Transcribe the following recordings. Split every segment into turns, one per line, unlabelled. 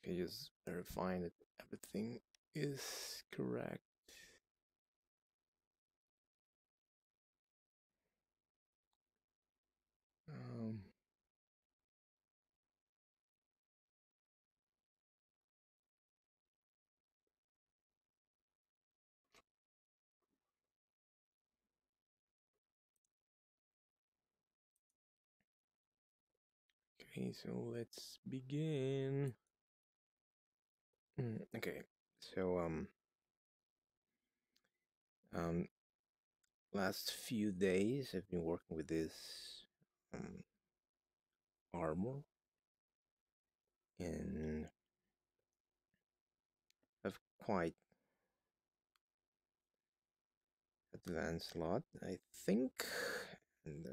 Okay, just verifying that everything is correct. Um, okay, so let's begin. Okay, so um, last few days I've been working with this um armor, and I've quite advanced a lot, I think. And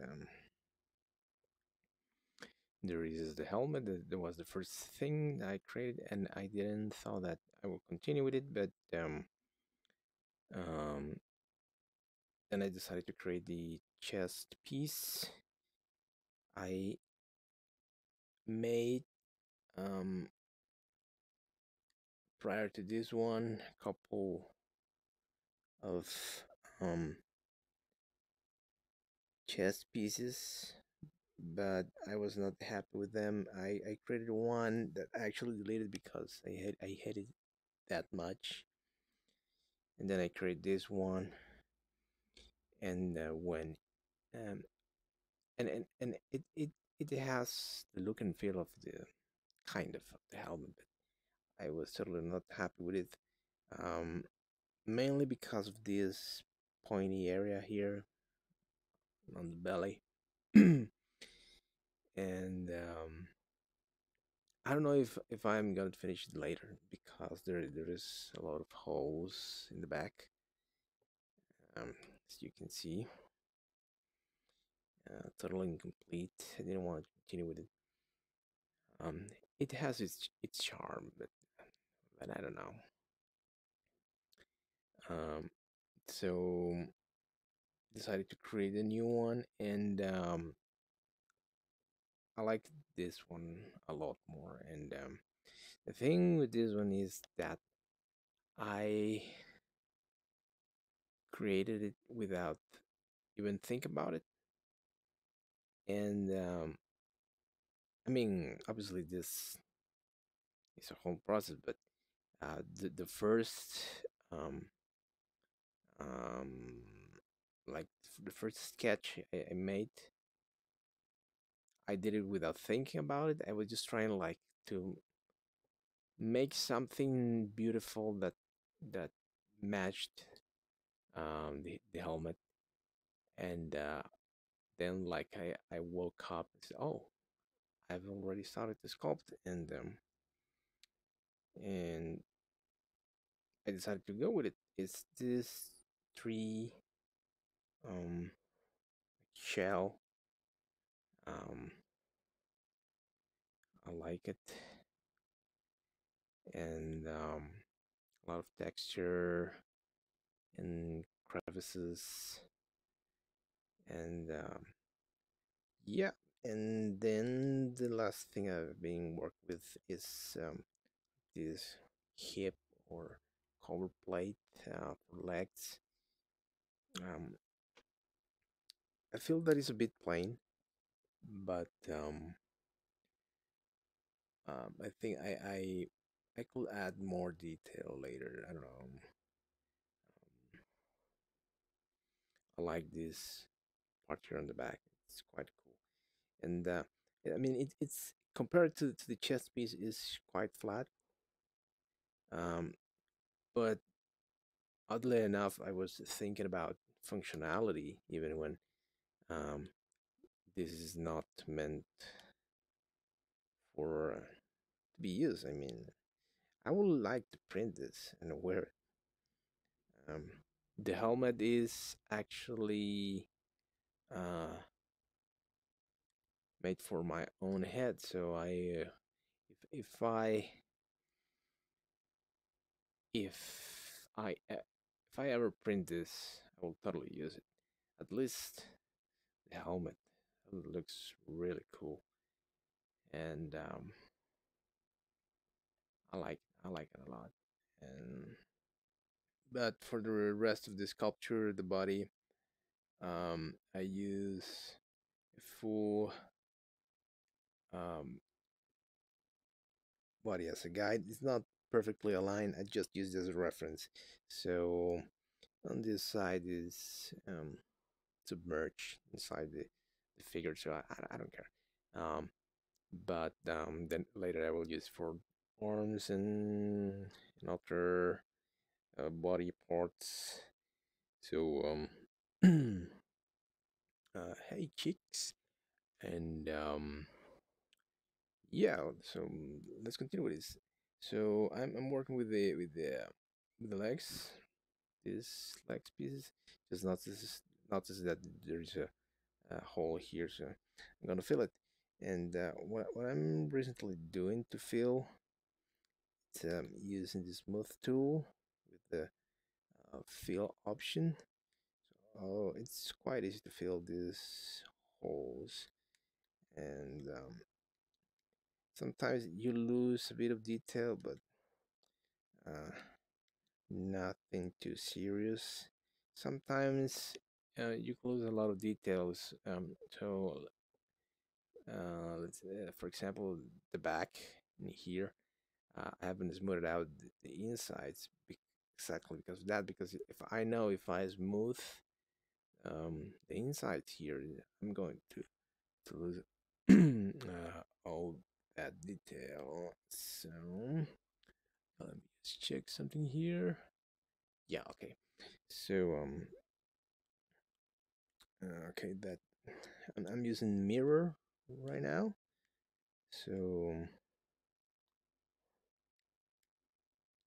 there is the helmet. That was the first thing I created, and I didn't thought that I will continue with it, but um, then I decided to create the chest piece. I made um, prior to this one a couple of um, chest pieces, but I was not happy with them. I created one that I actually deleted because I hated that much, and then I created this one, and when um, and it has the look and feel of the kind of the helmet, but I was totally not happy with it. Um, Mainly because of this pointy area here on the belly. And I don't know if I'm gonna finish it later because there is a lot of holes in the back, as you can see. Totally incomplete. I didn't want to continue with it. Um, it has its charm, but I don't know. Um, so decided to create a new one, and I like this one a lot more. And the thing with this one is that I created it without even think about it. And I mean, obviously this is a whole process, but the first um, um, like the first sketch I made, I did it without thinking about it. I was just trying like to make something beautiful that matched the helmet, and then like I woke up and said, oh, I've already started to sculpt, and I decided to go with it. It's this tree um shell. um I like it, and a lot of texture and crevices, and yeah. And then the last thing I've been working with is this hip or cover plate for legs. Um, I feel that is a bit plain, but I think I could add more detail later. I don't know. I like this part here on the back. It's quite cool, and I mean it's compared to the chest piece is quite flat. Um, but oddly enough, I was thinking about functionality even when um, this is not meant for to be used. I mean, I would like to print this and wear it. Um, the helmet is actually uh, made for my own head, so if I if I ever print this, I will totally use it. At least the helmet looks really cool, and I like it a lot. And but for the rest of the sculpture, the body, I use a full um, body as a guide. It's not perfectly aligned. I just use it as a reference. So on this side is submerged inside the figure, so I don't care. But then later I will use for arms and other body parts. So hey chicks, and yeah. So let's continue with this. So I'm working with the legs, these legs pieces. Just notice that there's a hole here, so I'm gonna fill it. And what I'm recently doing to fill, it's using the smooth tool with the fill option. Oh, it's quite easy to fill these holes, and sometimes you lose a bit of detail, but uh, nothing too serious. Sometimes you lose a lot of details. Let's for example, the back in here. I haven't smoothed out the insides exactly because of that. Because if I know if I smooth the insides here, I'm going to lose all that detail. So let me just check something here. Yeah, okay. So okay, that I'm using mirror right now. So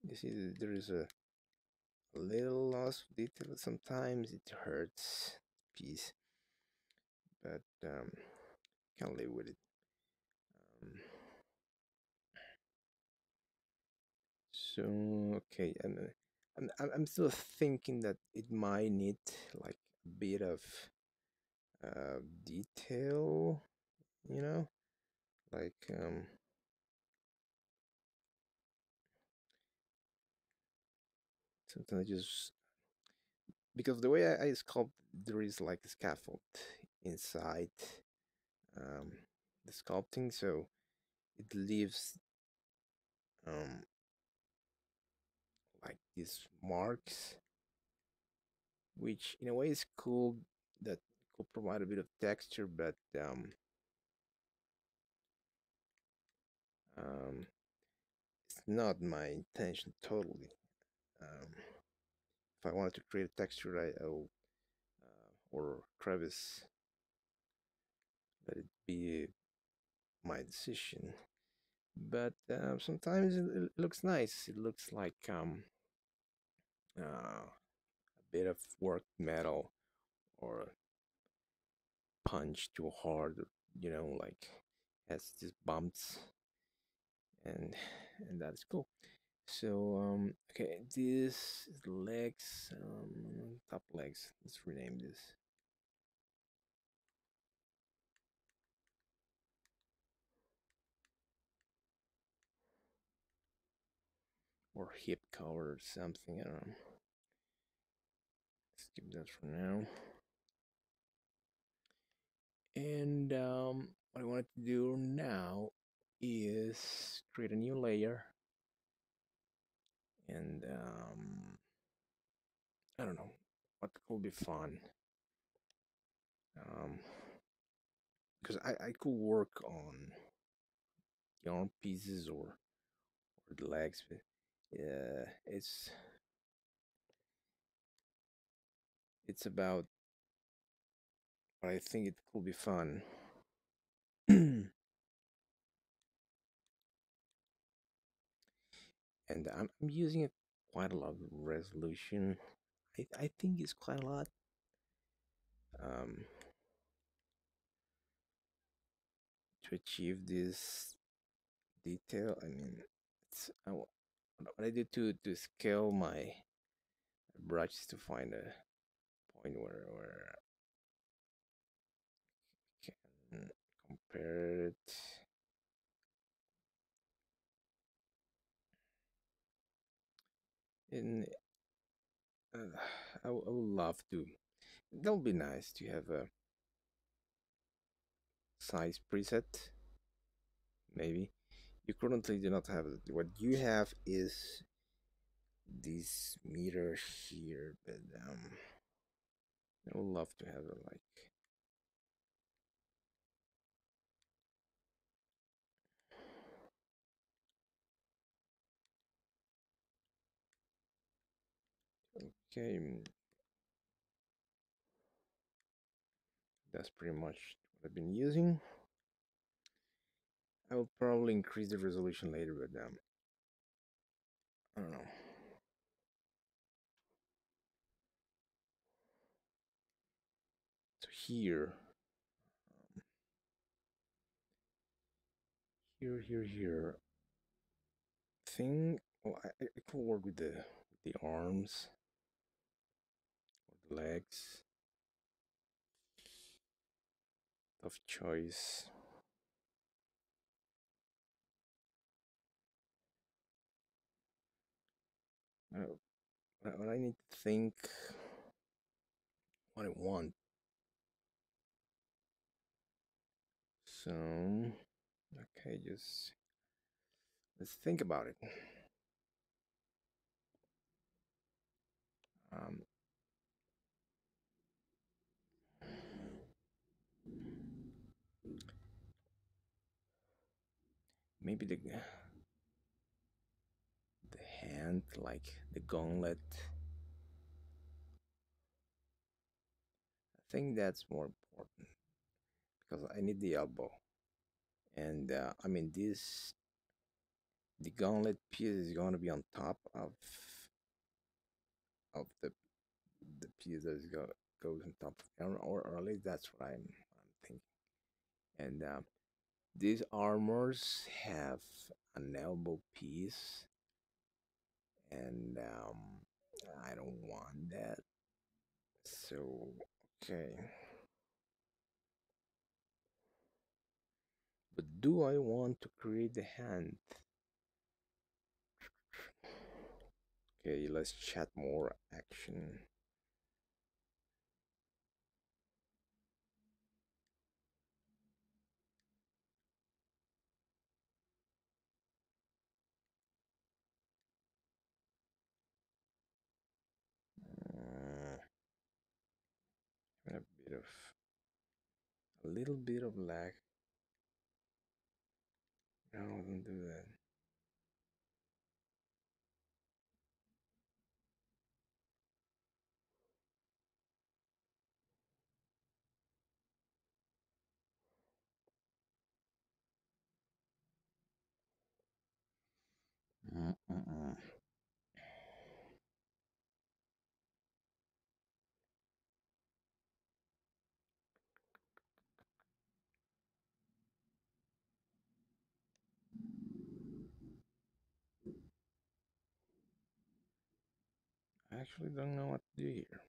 you see there is a little loss of detail. Sometimes it hurts piece, but can live with it. Um, so okay, I'm still thinking that it might need like a bit of detail, you know, like something I just because the way I sculpt, there is like a scaffold inside um, the sculpting, so it leaves um, like these marks, which in a way is cool. That could provide a bit of texture, but um, it's not my intention totally. If I wanted to create a texture, I'll or crevice, let it be my decision. But sometimes it looks nice. It looks like a bit of worked metal or punch too hard, like has these bumps, and that's cool. So okay, this is legs, top legs. Let's rename this, or hip cover or something. I don't know. Skip that for now. And what I wanted to do now is create a new layer, and I don't know what could be fun. Because I could work on the arm pieces or the legs, but it's about what I think it could be fun. And I'm using it quite a lot of resolution. I think it's quite a lot. Um, to achieve this detail. I mean, what I did to scale my brushes to find a point where I can compare it. And uh, I would love to. That would be nice to have a size preset. Maybe you currently do not have it. What you have is this meter here, but I would love to have it like. Okay, that's pretty much what I've been using. I will probably increase the resolution later, but I don't know. So here. Thing. Well, I could work with the arms or the legs. Tough choice. But I need to think what I want. So, okay, just let's think about it. Um, maybe the hand, like the gauntlet. I think that's more important because I need the elbow, and I mean this the gauntlet piece is going to be on top of the piece that goes on top of the armor, or at least that's what I'm thinking. And these armors have an elbow piece, and I don't want that. So okay, but do I want to create the hand? Okay, let's chat more action. Uh, a bit of a little bit of lag. No, don't do that. Mm-mm-mm. I actually don't know what to do here.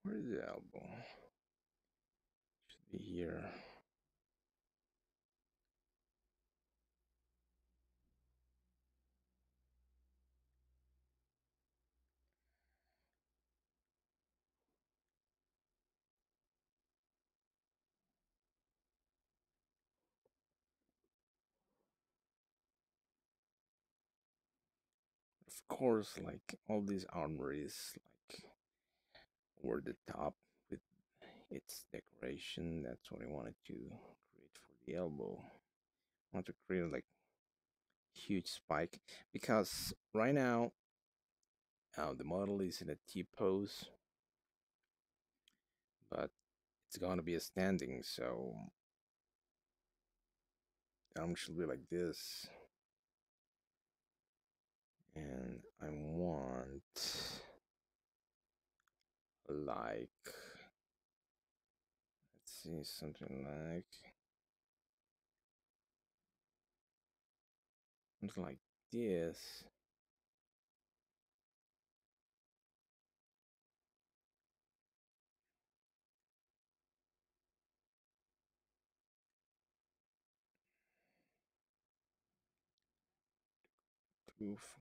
Where is the elbow? Should be here. Of course, like all these armor is like over the top with its decoration. That's what I wanted to create for the elbow. I want to create like huge spike because right now the model is in a T pose, but it's gonna be a standing. So arm should be like this, and I want like, let's see, something like this. Oof.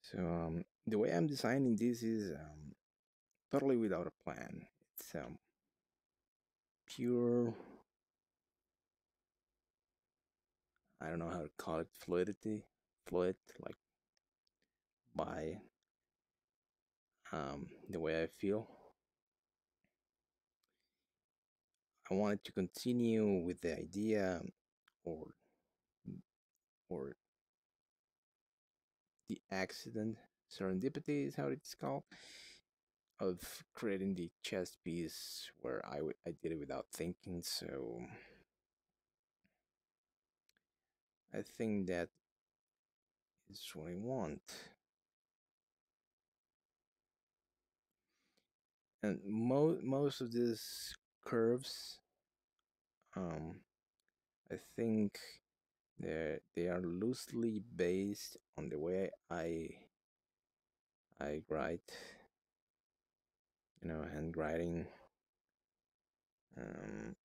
So the way I'm designing this is totally without a plan. It's pure, I don't know how to call it, fluid, like by the way I feel. I wanted to continue with the idea, or or the accident, serendipity is how it's called, of creating the chess piece where I did it without thinking. So I think that is what I want. And most of these curves, um, I think they are loosely based on the way I write, handwriting. Um,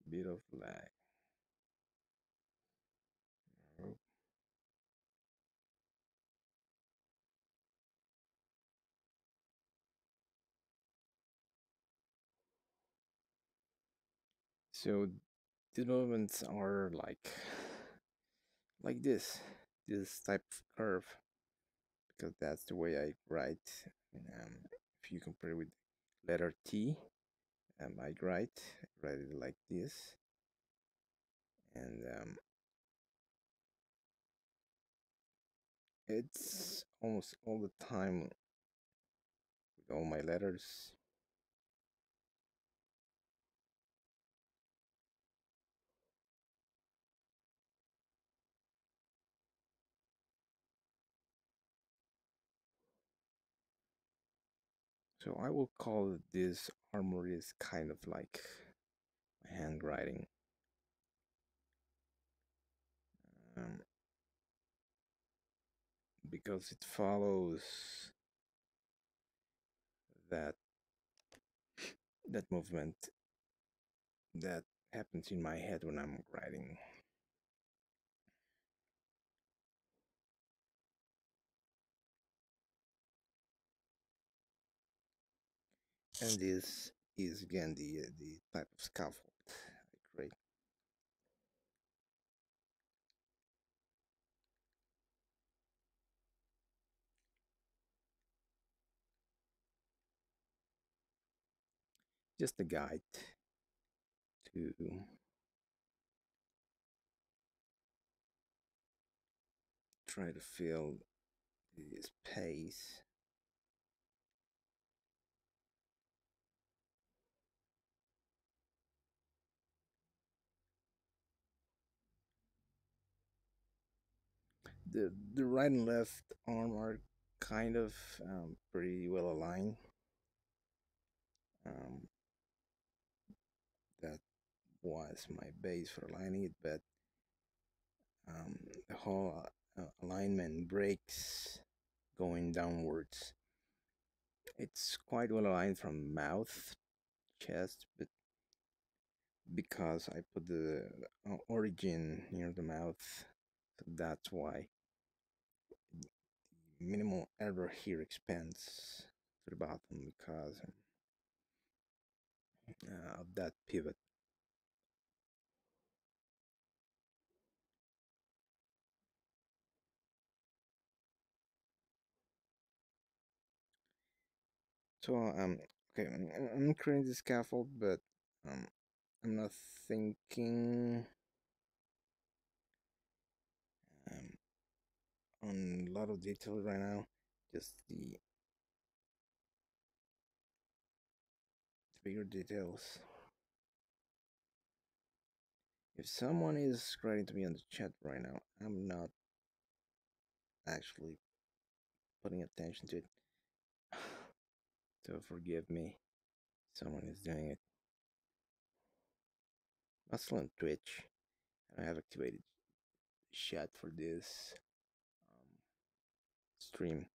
bit of lag. So these movements are like this type of curve, because that's the way I write. If you compare with letter T, I write it like this, and it's almost all the time with all my letters. So I will call this armor is kind of like my handwriting, um, because it follows that that movement that happens in my head when I'm writing. And this is again the type of scaffold I create. Just a guide to try to fill the space. The right and left arm are kind of pretty well aligned. Um, that was my base for aligning it, but the whole alignment breaks going downwards. It's quite well aligned from mouth chest, but because I put the origin near the mouth, so that's why minimal error here expands to the bottom because of that pivot. So okay, I'm creating the scaffold, but um, I'm not thinking um, on a lot of detail right now. Just the bigger details. If someone is writing to me on the chat right now, I'm not actually putting attention to it. So forgive me. Someone is doing it. Also on Twitch, I have activated chat for this um, stream.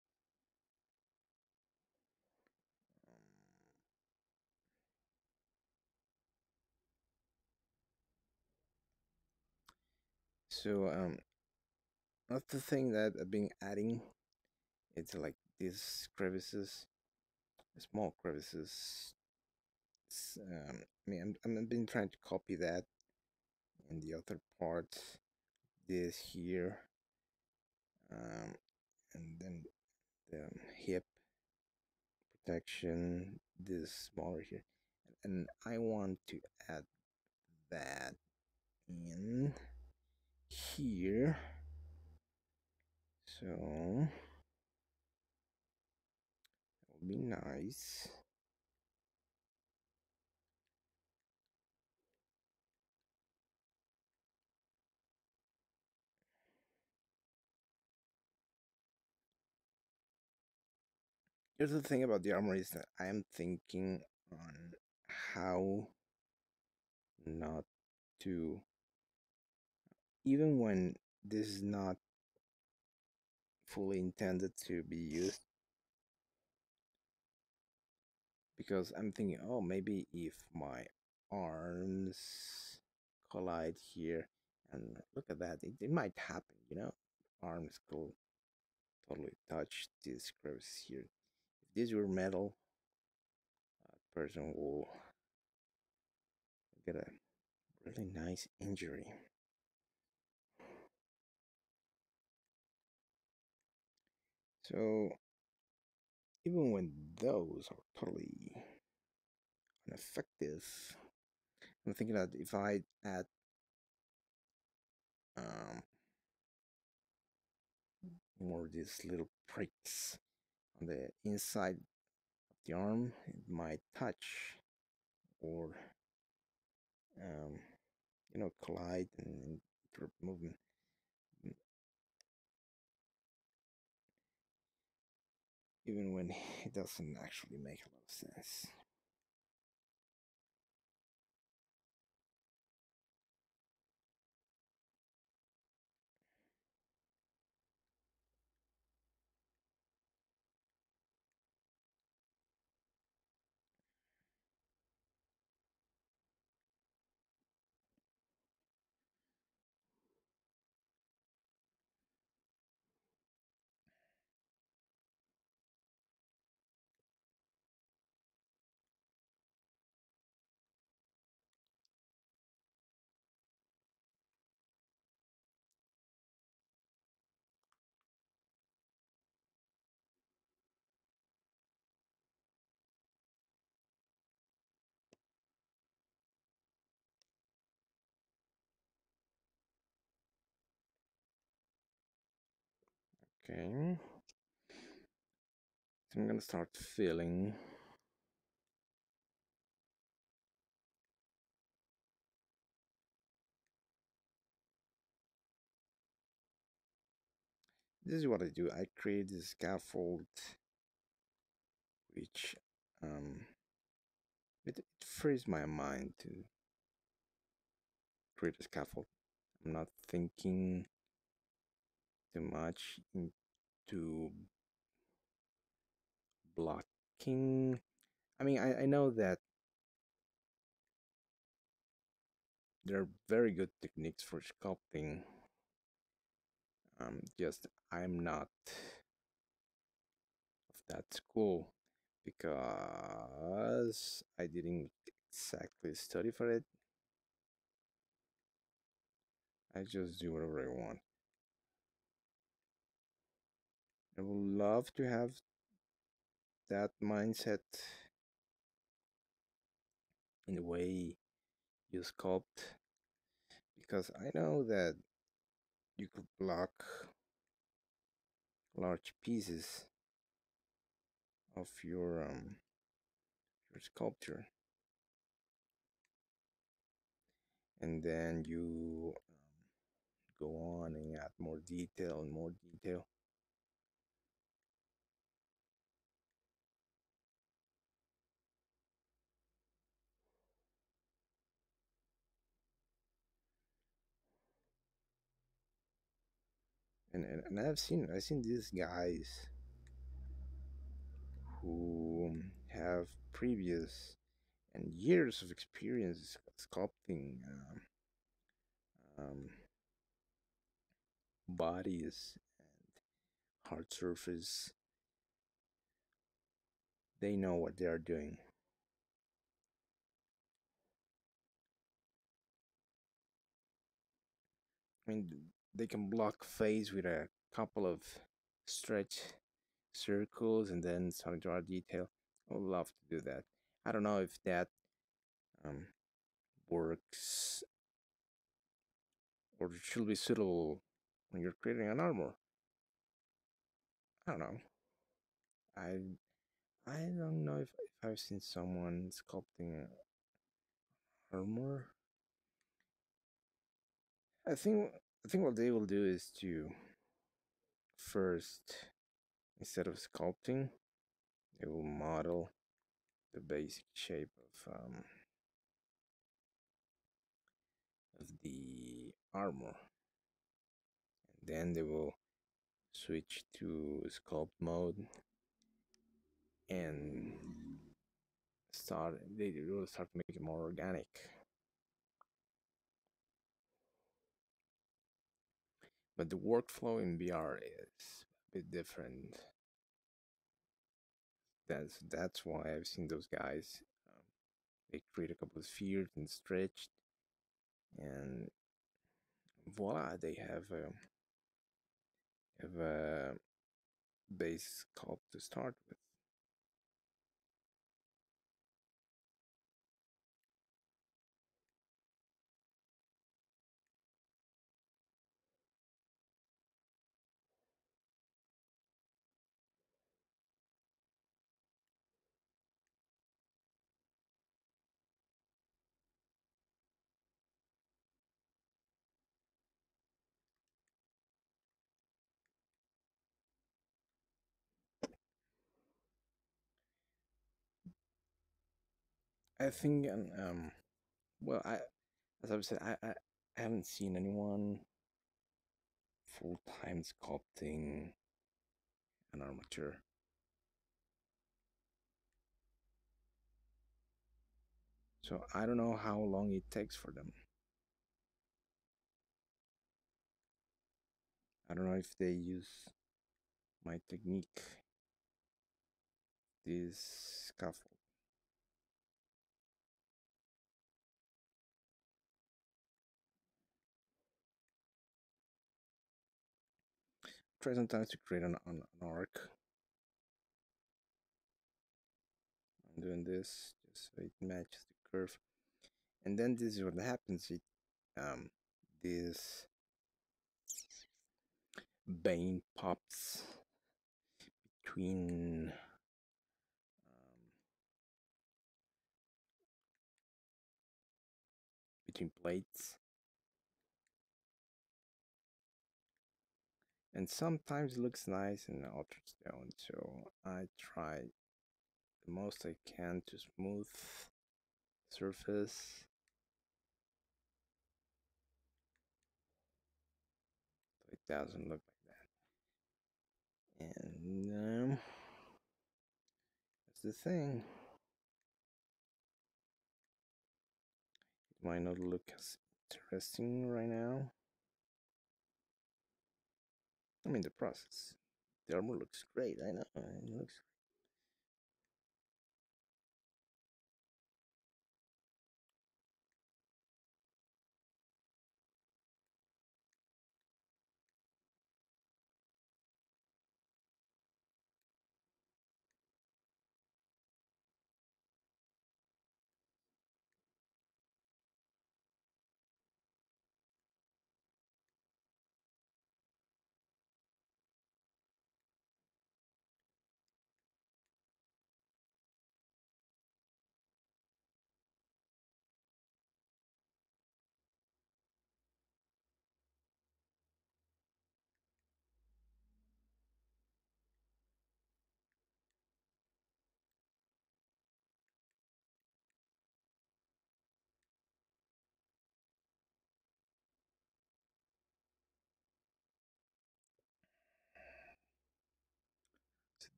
So another thing that I've been adding, it's like these crevices, small crevices. I mean, I've been trying to copy that in the other part. This here, um, and then the hip protection. This smaller here, and I want to add that in here. So that would be nice. Here's the thing about the armor is that I am thinking on how not to, even when this is not fully intended to be used, because I'm thinking, oh, maybe if my arms collide here, and look at that, it might happen, you know, arms could totally touch this crevice here. If this were metal, a person will get a really nice injury. So even when those are totally ineffective, I'm thinking that if I add um, more of these little pricks on the inside of the arm, it might touch or um, collide and interrupt movement. Even when it doesn't actually make a lot of sense. Okay, so I'm gonna start filling. This is what I do. I create this scaffold, which um, it frees my mind to create a scaffold. I'm not thinking too much into blocking. I mean, I know that they're very good techniques for sculpting. Just I'm not of that school because I didn't exactly study for it. I just do whatever I want. I would love to have that mindset in the way you sculpt because I know that you could block large pieces of your sculpture, and then you go on and add more detail and more detail. And I've seen these guys who have previous and years of experience sculpting um, bodies and hard surface. They know what they are doing. I mean, they can block face with a couple of stretch circles and then start to add detail. I would love to do that. I don't know if that um, works or should be suitable when you're creating an armor. I don't know. I I don't know if I've seen someone sculpting an armor. I think what they will do is to first, instead of sculpting, they will model the basic shape of the armor. And then they will switch to sculpt mode and they will start making it more organic. But the workflow in VR is a bit different. That's why I've seen those guys. They create a couple of spheres and stretched, and voila, they have a base sculpt to start with. I think, well, as I've said, I haven't seen anyone full time sculpting an armature. So I don't know how long it takes for them. I don't know if they use my technique, this scaffold. Try sometimes to create an arc. I'm doing this just so it matches the curve. And then this is what happens. This vein pops between between plates, and sometimes it looks nice and others don't. So I try the most I can to smooth surface so it doesn't look like that. And that's the thing. It might not look as interesting right now. I mean, the process. The armor looks great. I know. It looks.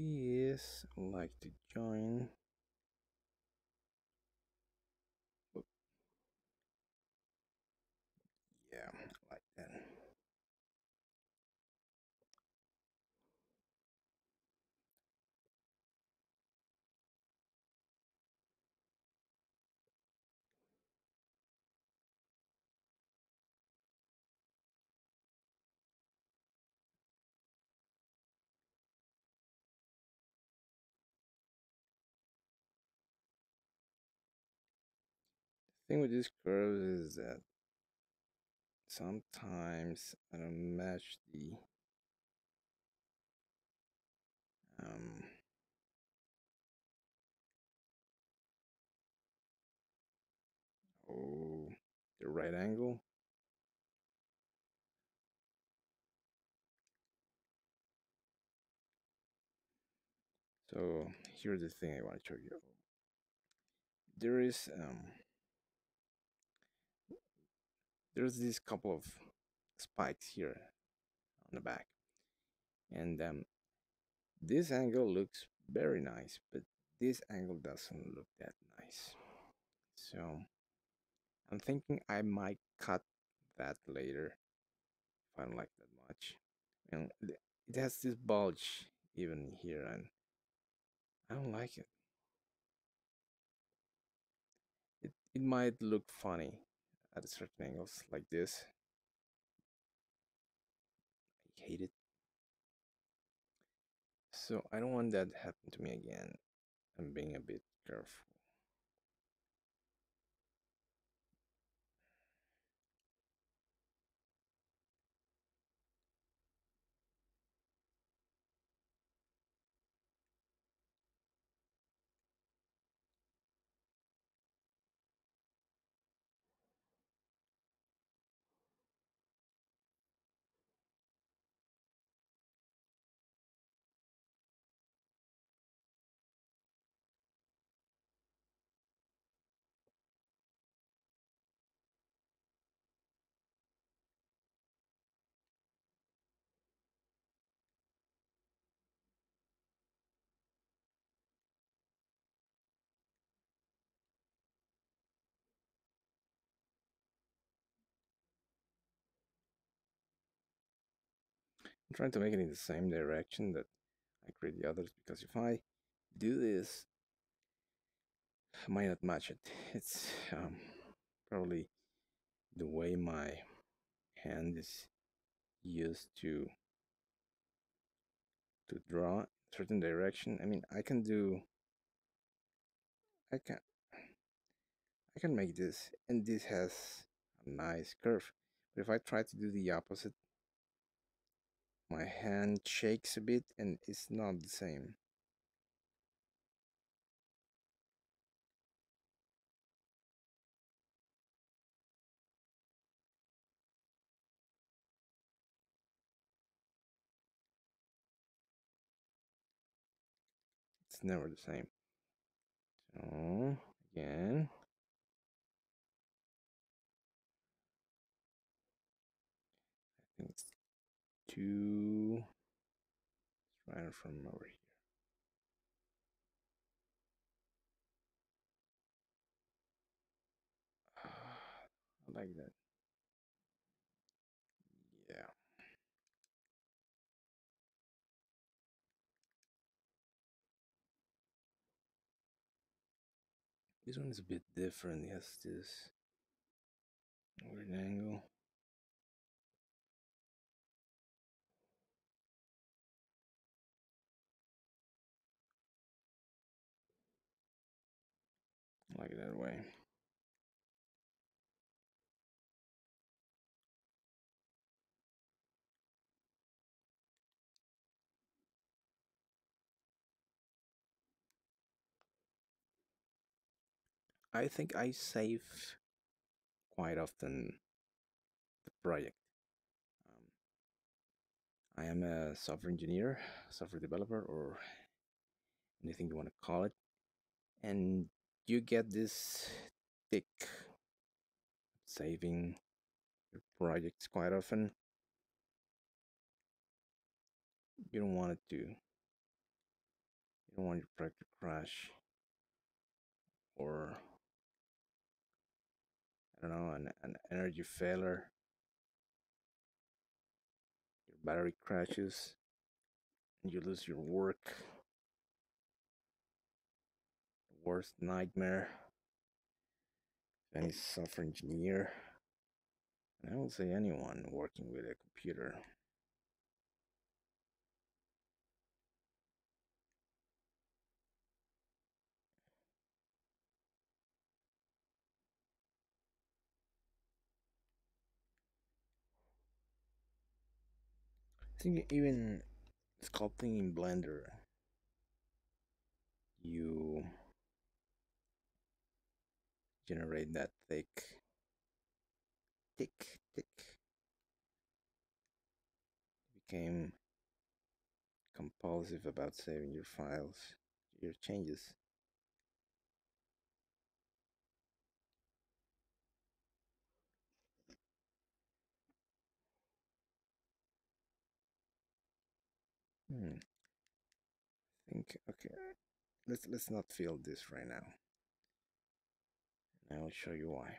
This I like to join. Oop, yeah, I like that. The thing with these curves is that sometimes I don't match the um oh the right angle. So here's the thing I want to show you. There is there's this couple of spikes here on the back, and this angle looks very nice, but this angle doesn't look that nice. So I'm thinking I might cut that later if I don't like that much. And it has this bulge even here, and I don't like it. It might look funny at certain angles like this. I hate it. So I don't want that to happen to me again. I'm being a bit careful. I'm trying to make it in the same direction that I create the others, because if I do this, I might not match it. It's probably the way my hand is used to draw a certain direction. I mean, I can I can make this, and this has a nice curve. But if I try to do the opposite, my hand shakes a bit and it's not the same. It's never the same. So again, I think it's two. Let's try it from over here. I like that. This one is a bit different. It has this weird angle, like that way. I think I save quite often the project. Um, I am a software engineer, software developer, or anything you want to call it, and you get this tick saving your projects quite often. You don't want it to. You don't want your project to crash, or I don't know, an energy failure. Your battery crashes, and you lose your work. The worst nightmare of any software engineer, and I will say anyone working with a computer. I think even sculpting in Blender, you generate that tick. Became compulsive about saving your files, your changes. Hmm. Think okay. Let's not feel this right now. And I will show you why.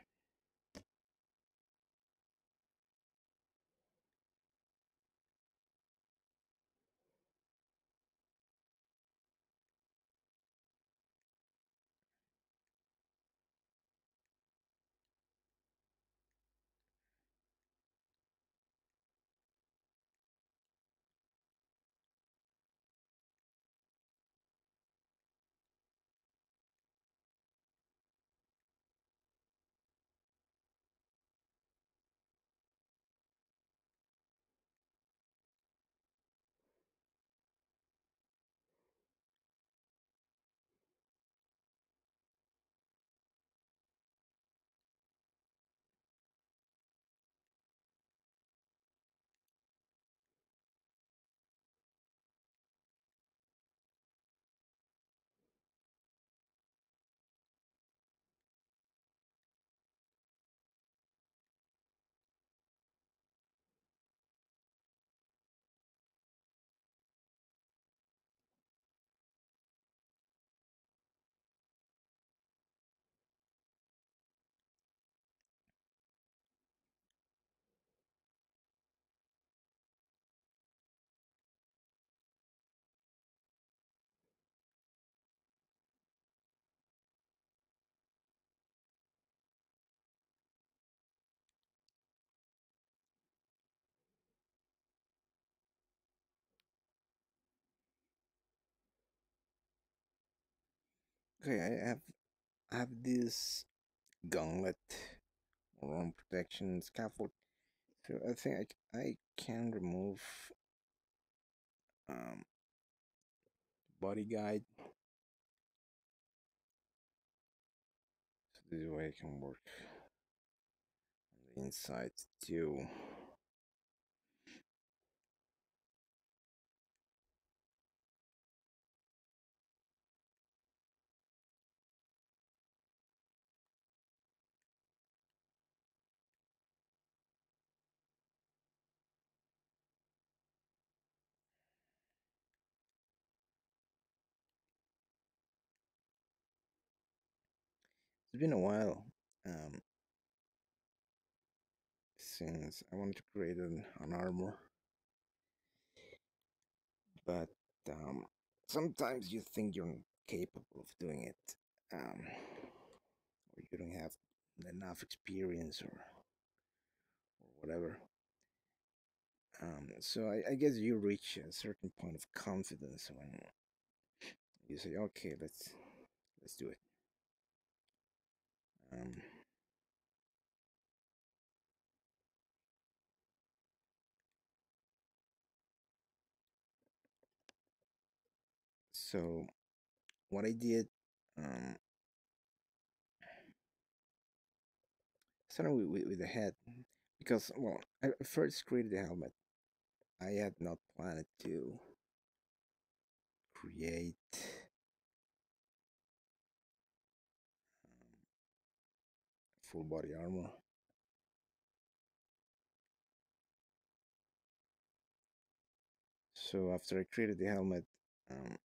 Okay, I have this gauntlet or arm protection scaffold. So I think I can remove um, body guide. So this way I can work on the inside too. It's been a while since I wanted to create an armor, but um, sometimes you think you're capable of doing it. Um, you don't have enough experience or whatever. So I guess you reach a certain point of confidence when you say, "Okay, let's do it." Um, so what I did, um, starting with the head, because well, I first created the helmet. I had not planned to create full body armor. So after I created the helmet, um,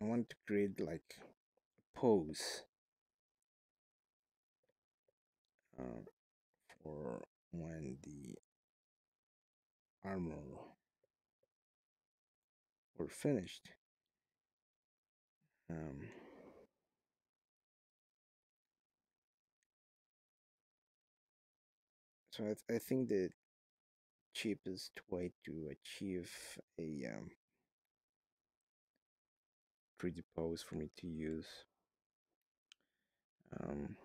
I wanted to create like a pose uh, for when the armor were finished. Um, so I think the cheapest way to achieve a 3D pose for me to use um,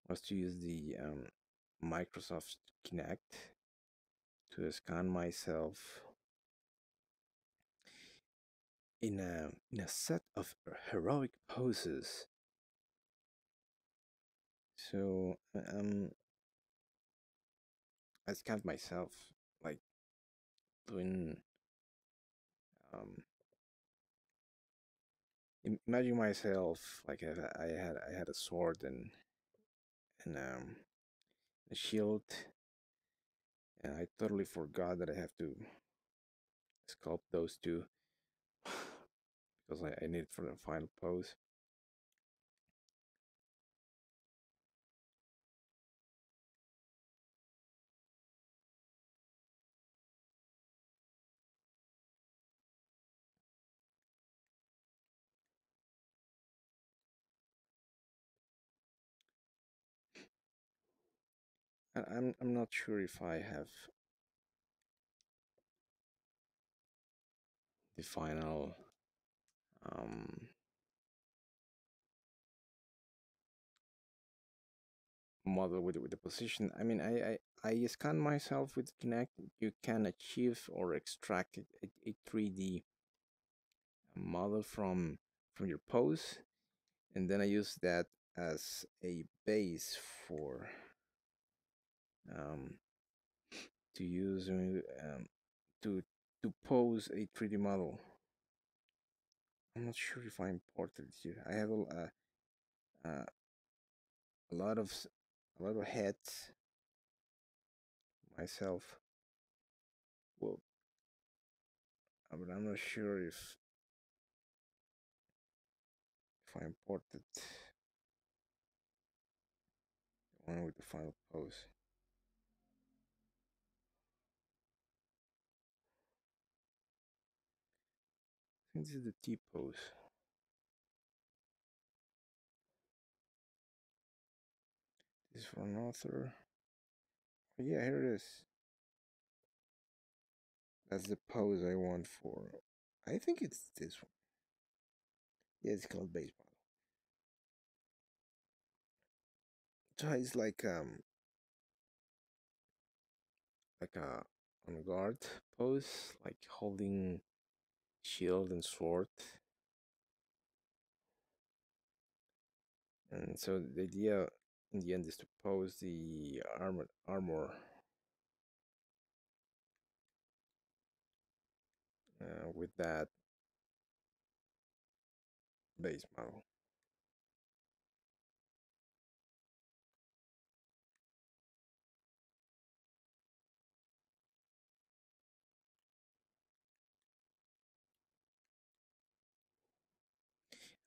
was to use the Microsoft Kinect to scan myself in a set of heroic poses. So I scanned myself like doing um, imagine myself like I had a sword and a shield, and I totally forgot that I have to sculpt those two because I need it for the final pose. I'm not sure if I have the final um, model with the position. I mean, I scan myself with Kinect. You can achieve or extract a 3D model from your pose, and then I use that as a base for um, to use to to pose a 3D model. I'm not sure if I imported it here. I have uh, a lot of a lot of heads myself. Well, but I'm not sure if I imported the one with the final pose. I think this is the T pose. This is for an author. Oh, yeah, here it is. That's the pose I want for. I think it's this one. Yeah, it's called base model. So it's like a on guard pose, like holding shield and sword. And so the idea in the end is to pose the armor with that base model.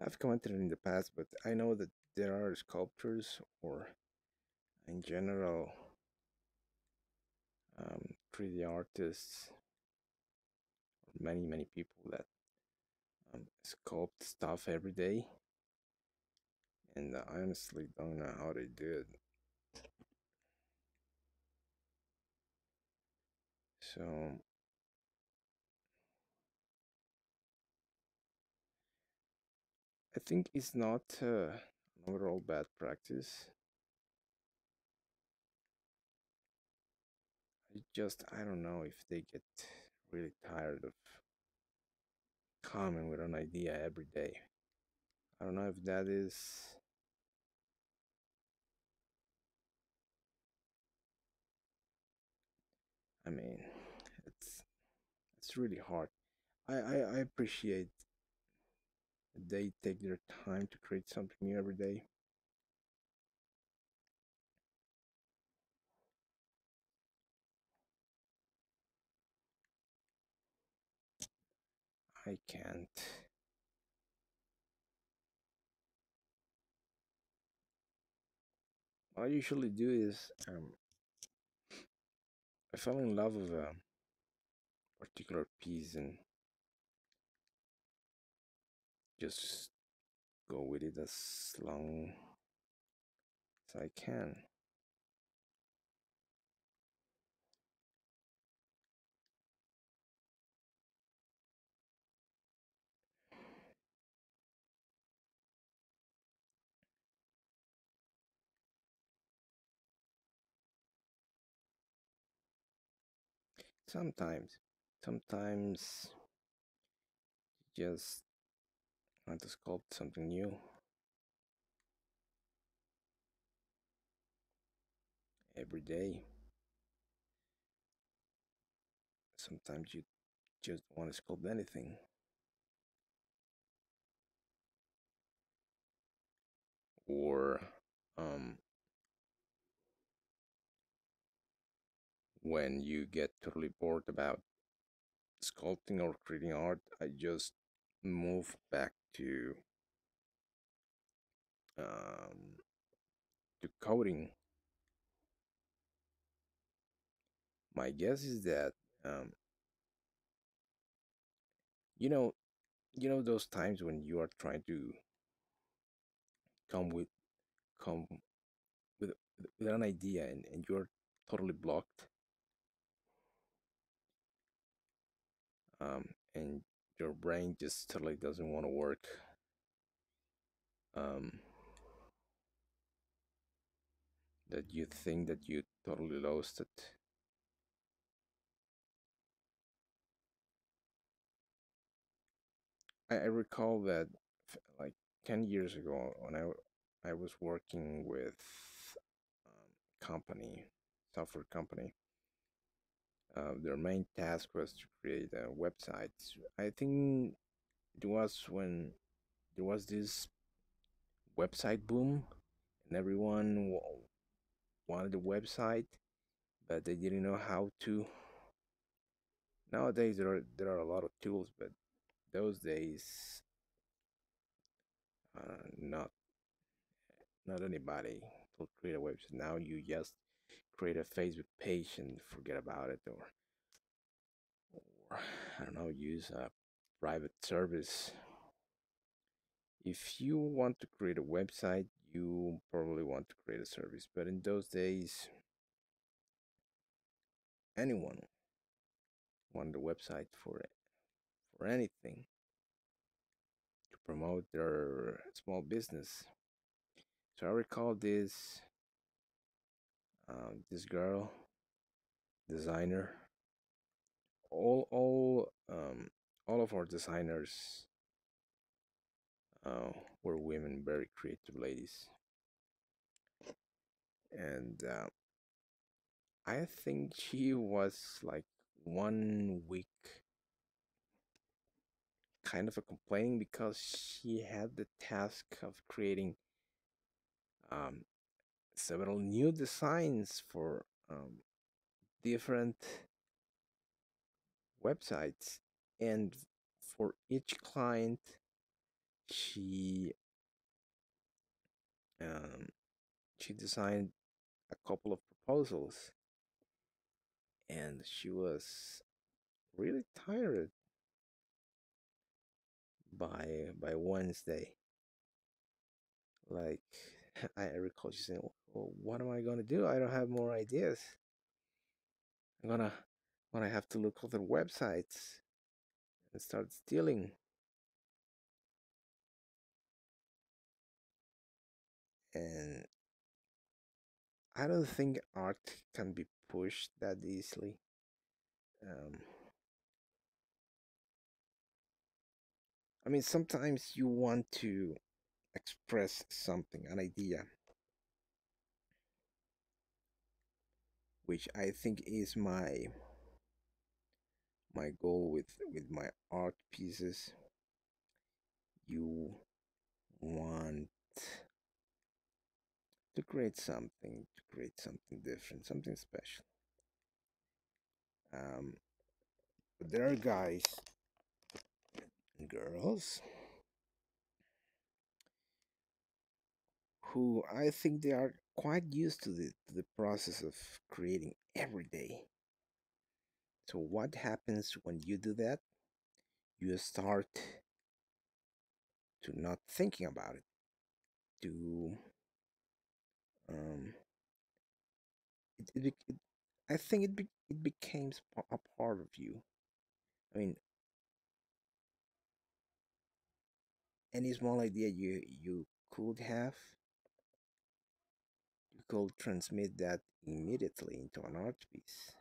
I've commented in the past, but I know that there are sculptors or in general 3D artists, or many people that sculpt stuff every day. and I honestly don't know how they do it. So I think it's not an overall bad practice. I don't know if they get really tired of coming with an idea every day. I don't know if that is. I mean, it's it's really hard. I appreciate that they take their time to create something new every day. I can't. What I usually do is I fell in love with a particular piece and just go with it as long as I can. Sometimes, sometimes you just want to sculpt something new every day. Sometimes you just want to sculpt anything. Or um, when you get totally bored about sculpting or creating art, I just move back um, to coding. My guess is that um, you know those times when you are trying to come with come with with an idea and you're totally blocked, and your brain just totally doesn't want to work. Um, that you think that you totally lost it. I recall that like 10 years ago when I was working with company, software company. Their main task was to create a website. I think it was when there was this website boom and everyone wanted a website, but they didn't know how to. Nowadays there are a lot of tools, but those days, not anybody will create a website. Now you just create a Facebook page and forget about it, or I don't know, use a private service. If you want to create a website, you probably want to create a service. But in those days, anyone wanted a website for anything to promote their small business. So I recall this girl designer. All of our designers uh, were women, very creative ladies, and I think she was like 1 week kind of a complaining because she had the task of creating um, several new designs for different websites, and for each client, she um, she designed a couple of proposals, and she was really tired by Wednesday. Like I recall you saying, "Well, what am I gonna do? I don't have more ideas. I'm gonna have to look other websites and start stealing." And I don't think art can be pushed that easily. Um, I mean, sometimes you want to express something, an idea, which I think is my goal with my art pieces. You want to create something different, something special. Um, but there are guys and girls who I think they are quite used to the process of creating every day. So what happens when you do that? You start to not thinking about it. To um, it I think it becomes a part of you. I mean, any small idea you could have, you could transmit that immediately into an art piece.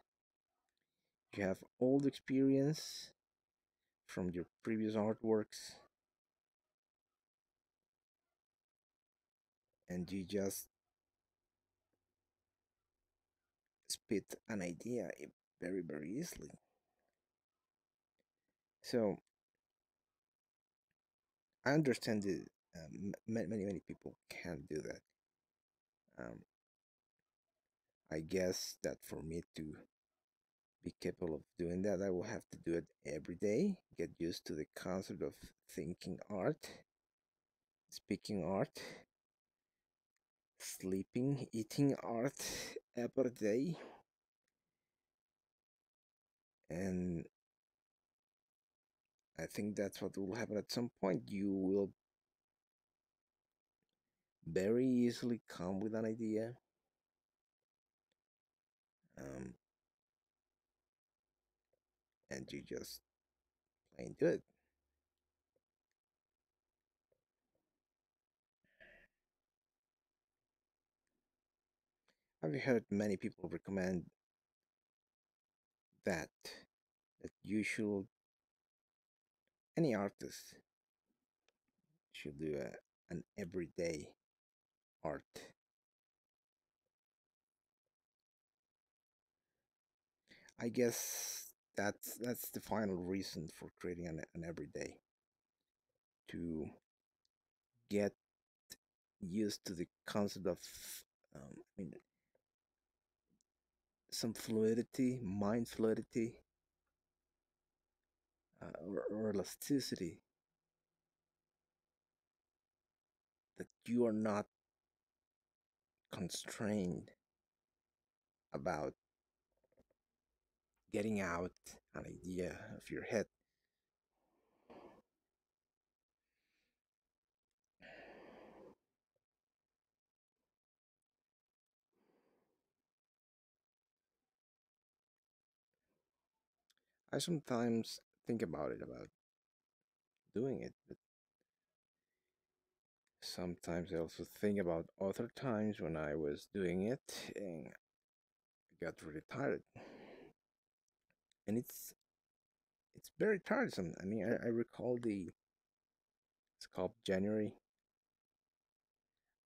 You have old experience from your previous artworks, and you just spit an idea very easily. So I understand that many people can't do that. Um, I guess that for me to be capable of doing that, I will have to do it every day. Get used to the concept of thinking art, speaking art, sleeping, eating art every day, and I think that's what will happen at some point. You will very easily come with an idea, um, and you just plain do it. I've heard many people recommend that you should, any artist should do an everyday art. I guess that's the final reason for creating an everyday, to get used to the concept of I mean, some fluidity, mind fluidity, or elasticity, that you are not constrained about getting out an idea of your head. I sometimes think about it, about doing it, but sometimes I also think about other times when I was doing it and got really tired. And it's very tiresome. I mean, I recall the Sculpt January.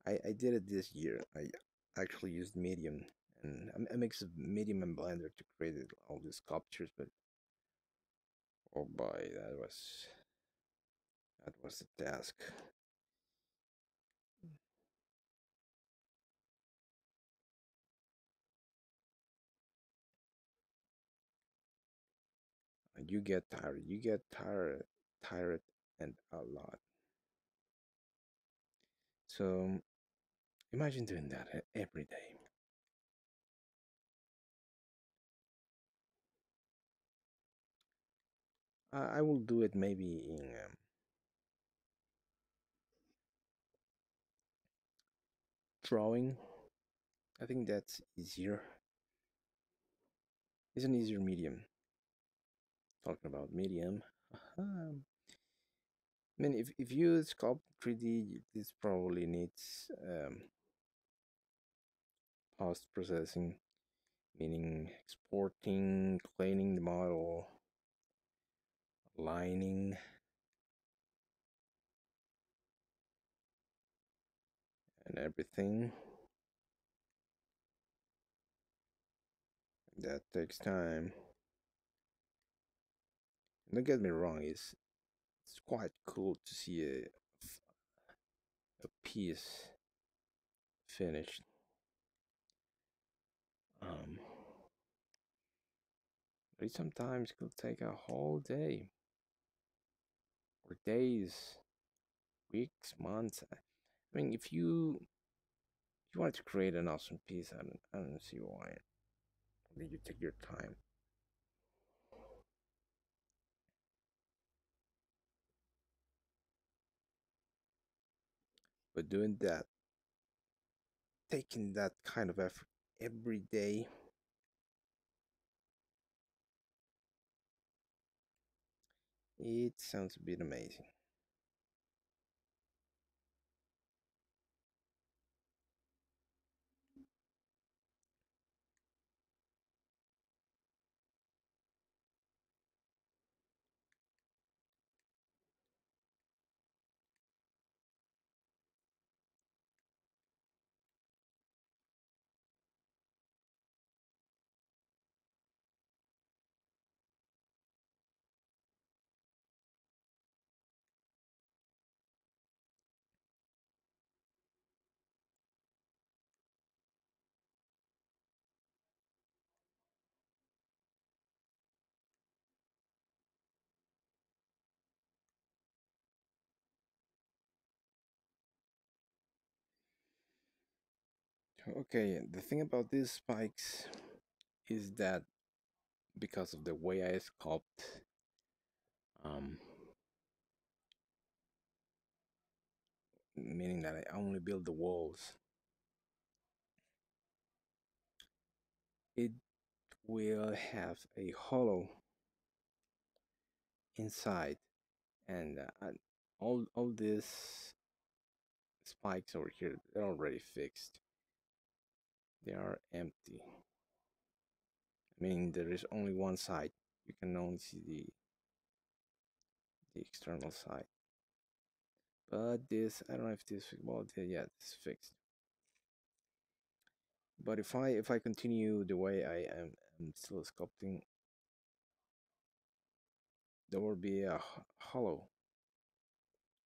I did it this year. I actually used Medium and a mix of Medium and Blender to create all these sculptures. But oh boy, that was the task. And you get tired. You get tired, and a lot. So imagine doing that every day. I will do it maybe in drawing. I think that's easier. It's an easier medium. Talking about medium. I mean, if you sculpt 3D, this probably needs post processing, meaning exporting, cleaning the model, aligning, and everything. That takes time. Don't get me wrong, it's quite cool to see a piece finished. Um, but it sometimes could take a whole day or days, weeks, months. I mean, if you wanted to create an awesome piece, I don't see why did you take your time. But doing that, taking that kind of effort every day, it sounds a bit amazing. Okay, the thing about these spikes is that because of the way I sculpt, um, meaning that I only build the walls, it will have a hollow inside, and all these spikes over here they're already fixed. They are empty, meaning there is only one side. You can only see the external side. But this, I don't know if this, well, yeah, this is fixed. But if I continue the way am still sculpting, there will be a hollow,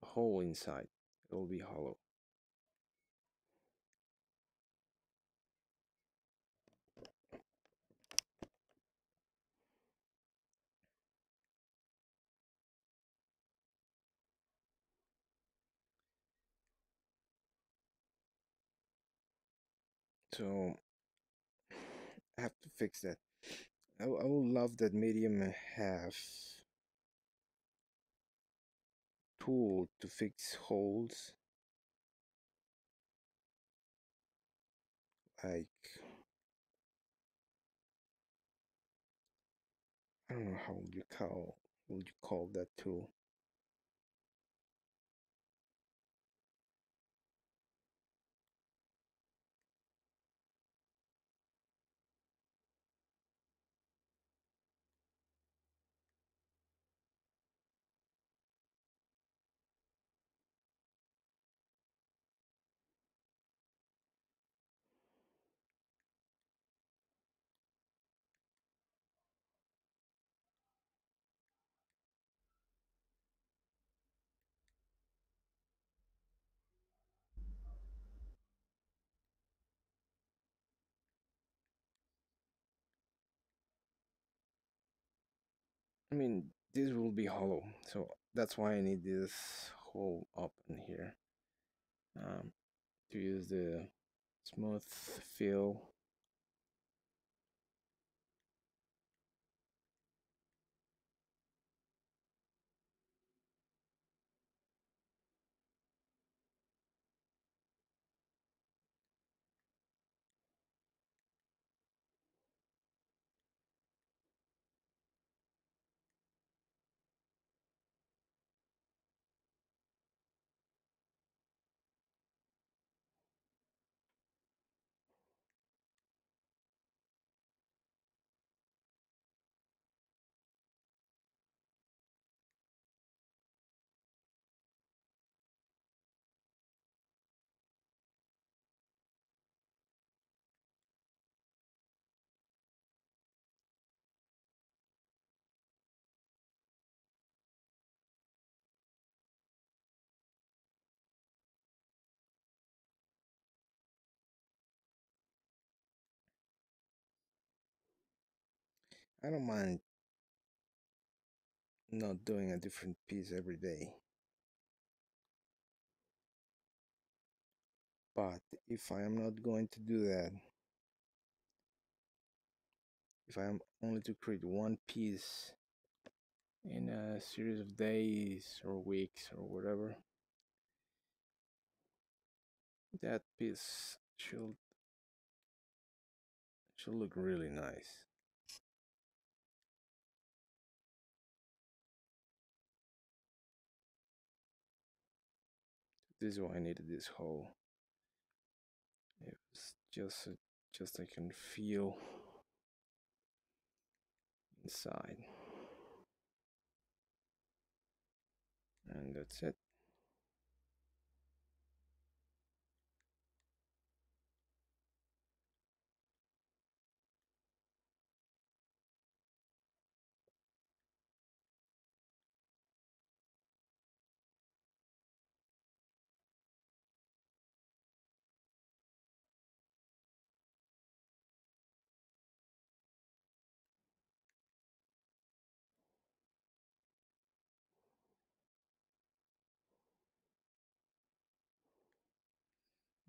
a hole inside. It will be hollow. So I have to fix that. I would love that medium have tool to fix holes, like I don't know how would you call that tool. I mean, this will be hollow, so that's why I need this hole open here, um, to use the smooth fill. I don't mind not doing a different piece every day, but if I am not going to do that, if I am only to create one piece in a series of days or weeks or whatever, that piece should look really nice. This is why I needed this hole. It's just I can feel inside, and that's it.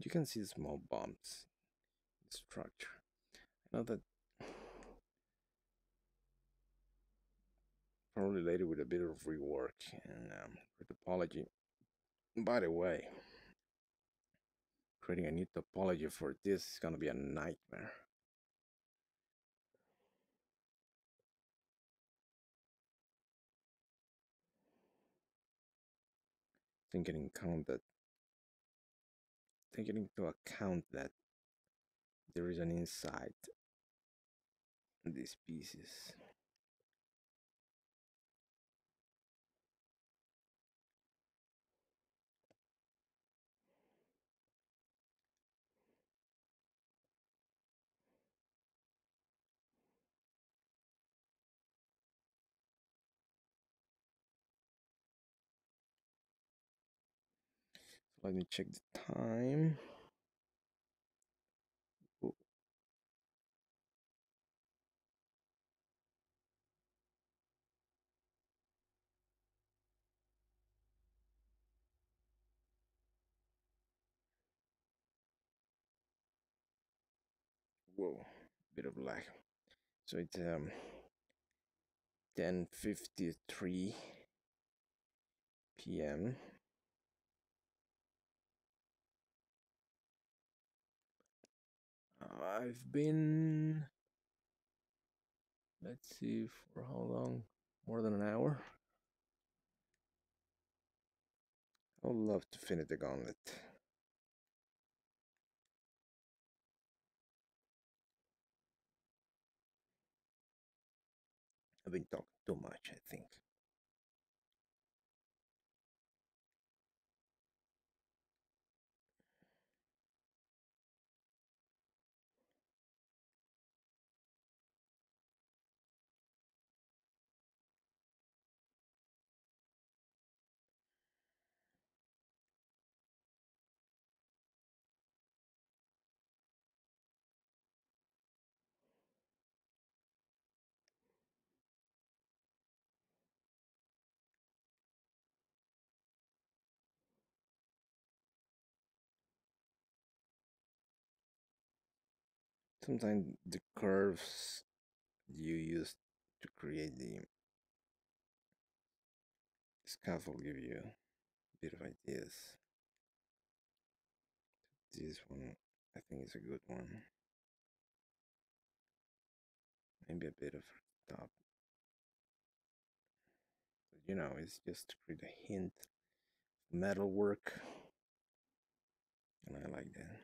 You can see small bumps in the structure. I know that probably later with a bit of rework and topology. By the way, creating a new topology for this is gonna be a nightmare. Taking in count that taking into account that there is an inside in these pieces. So let me check the time. Oh, whoa, bit of lag. So it's 10:53 p.m. I've been, let's see, for how long? More than an hour. I would love to finish the gauntlet. I've been talking too much, I think. Sometimes the curves you use to create the scaffold give you a bit of ideas. This one, I think, is a good one. Maybe a bit of top. But, it's just to create a hint of metal work, and I like that.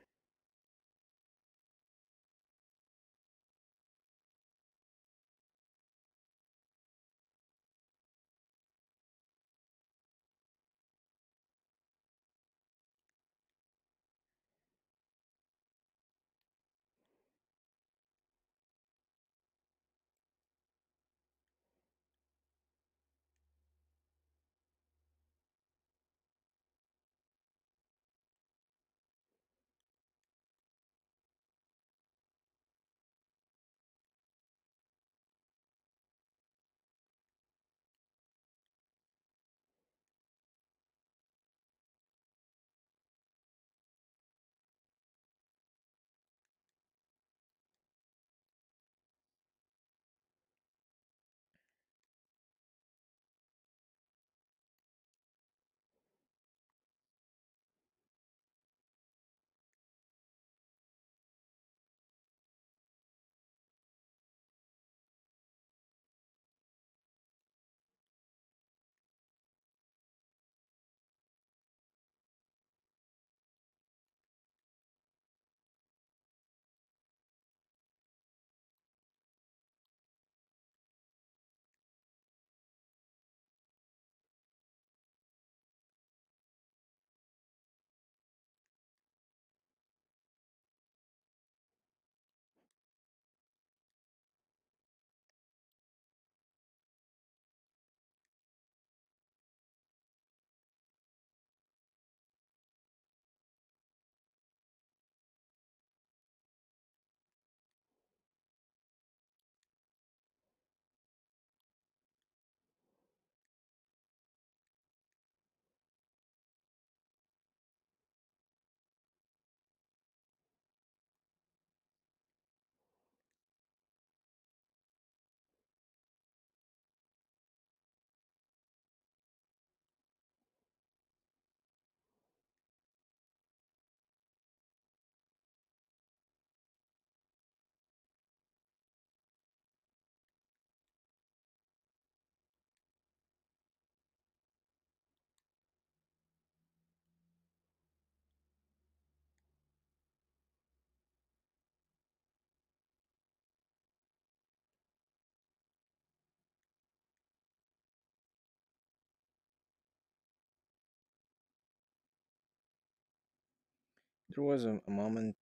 There was a moment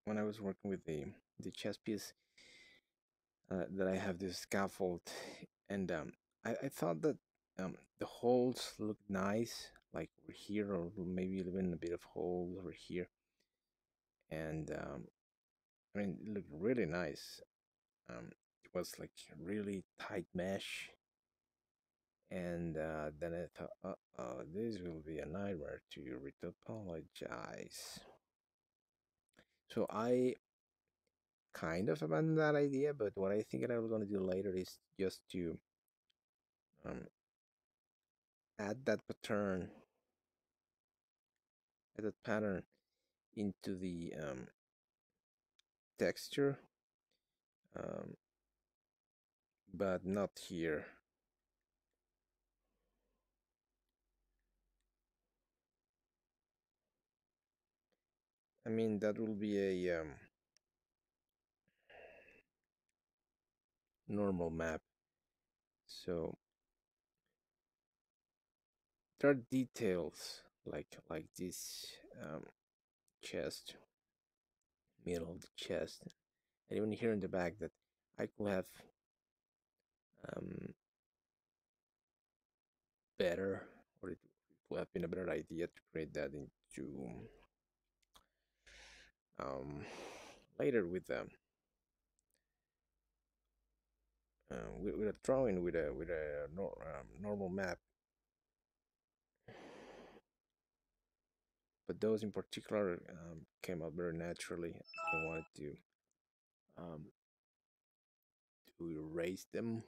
when I was working with the chess piece that I have this scaffold, and I thought that the holes looked nice, like over here, or maybe even a bit of holes over here, and I mean, it looked really nice. It was like really tight mesh, and then I thought, this will be a nightmare to retopologize. So I kind of abandoned that idea, but what I think that I was going to do later is just to um, add that add that pattern into the texture, um, but not here. I mean, that will be a normal map. So there are details like this chest, middle of the chest, and even here in the back that I could have um, better, or it would have been a better idea to create that into um, later with a drawing with a normal map. But those in particular came out very naturally. I didn't want um, to erase them.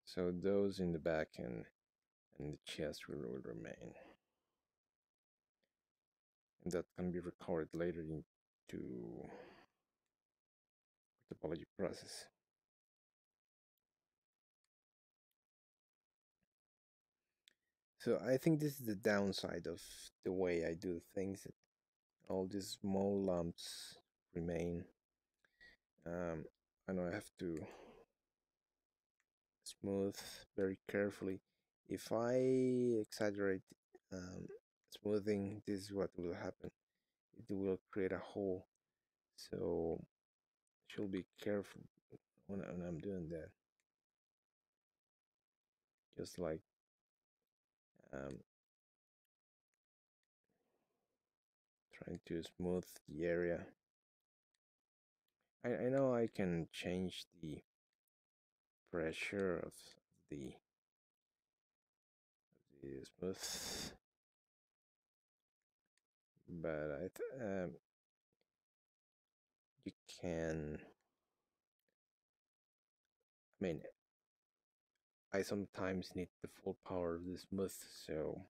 So those in the back and the chest will remain, and that can be recorded later into the topology process. So I think this is the downside of the way I do things. That all these small lumps remain. I know I have to smooth very carefully. If I exaggerate um, smoothing, this is what will happen. It will create a hole. So should be careful when I'm doing that. Just like um, trying to smooth the area. I know I can change the pressure of the, the smooth, but you can. I mean, I sometimes need the full power of the smooth, so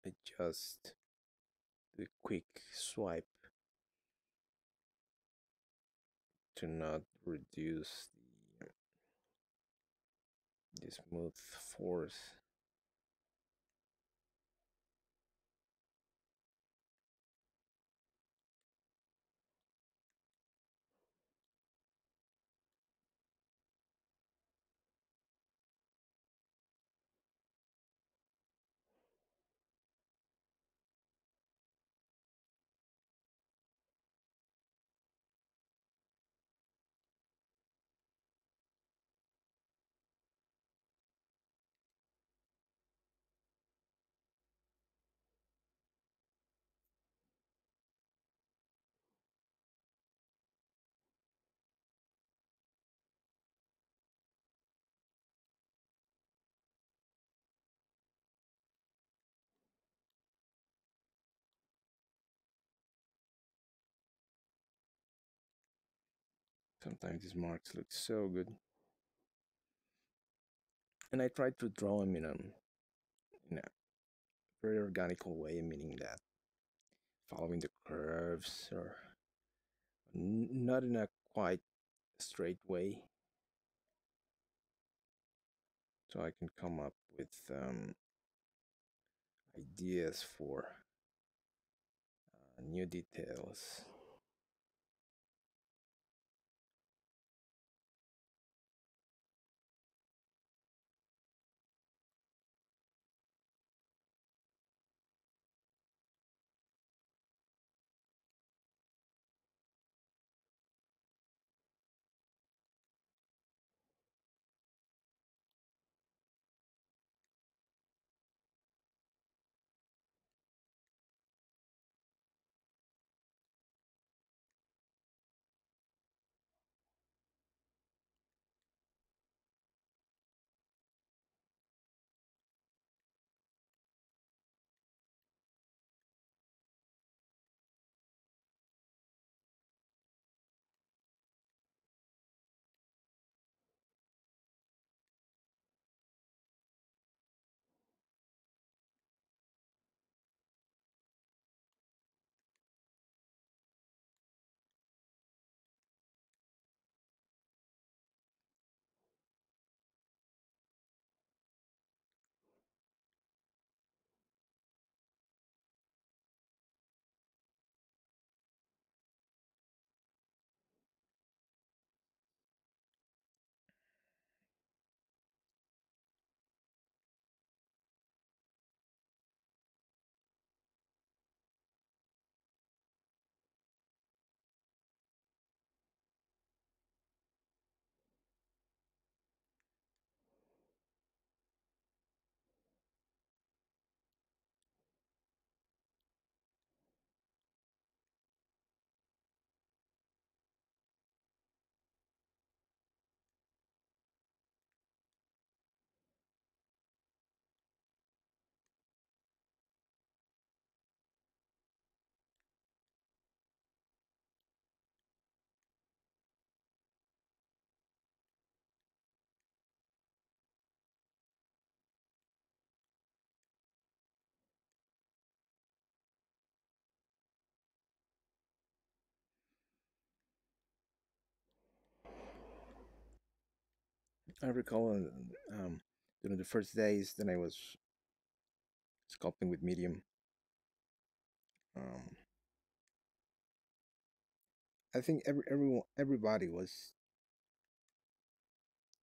I just do a quick swipe to not reduce the smooth force. Sometimes these marks look so good, and I try to draw them in a very organical way, meaning that following the curves or not in a quite straight way. so I can come up with ideas for new details. I recall during the first days that I was sculpting with medium. Um, I think everybody was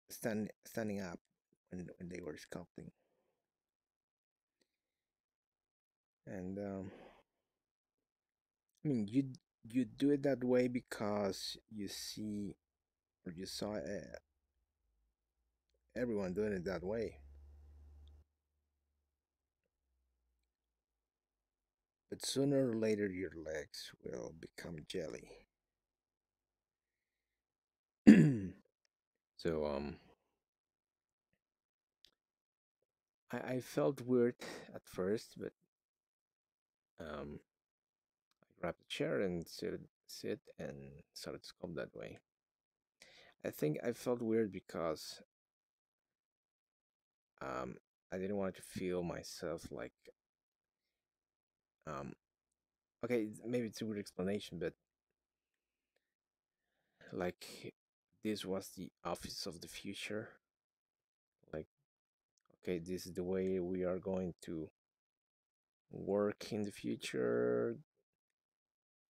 standing up when they were sculpting, and I mean you do it that way because you see or you saw everyone doing it that way. But sooner or later, your legs will become jelly. So I felt weird at first, but um, I grabbed a chair and sit and started to sculpt that way. I think I felt weird because um, I didn't want to feel myself like um, okay, maybe it's a weird explanation, but like this was the office of the future. Like, okay, this is the way we are going to work in the future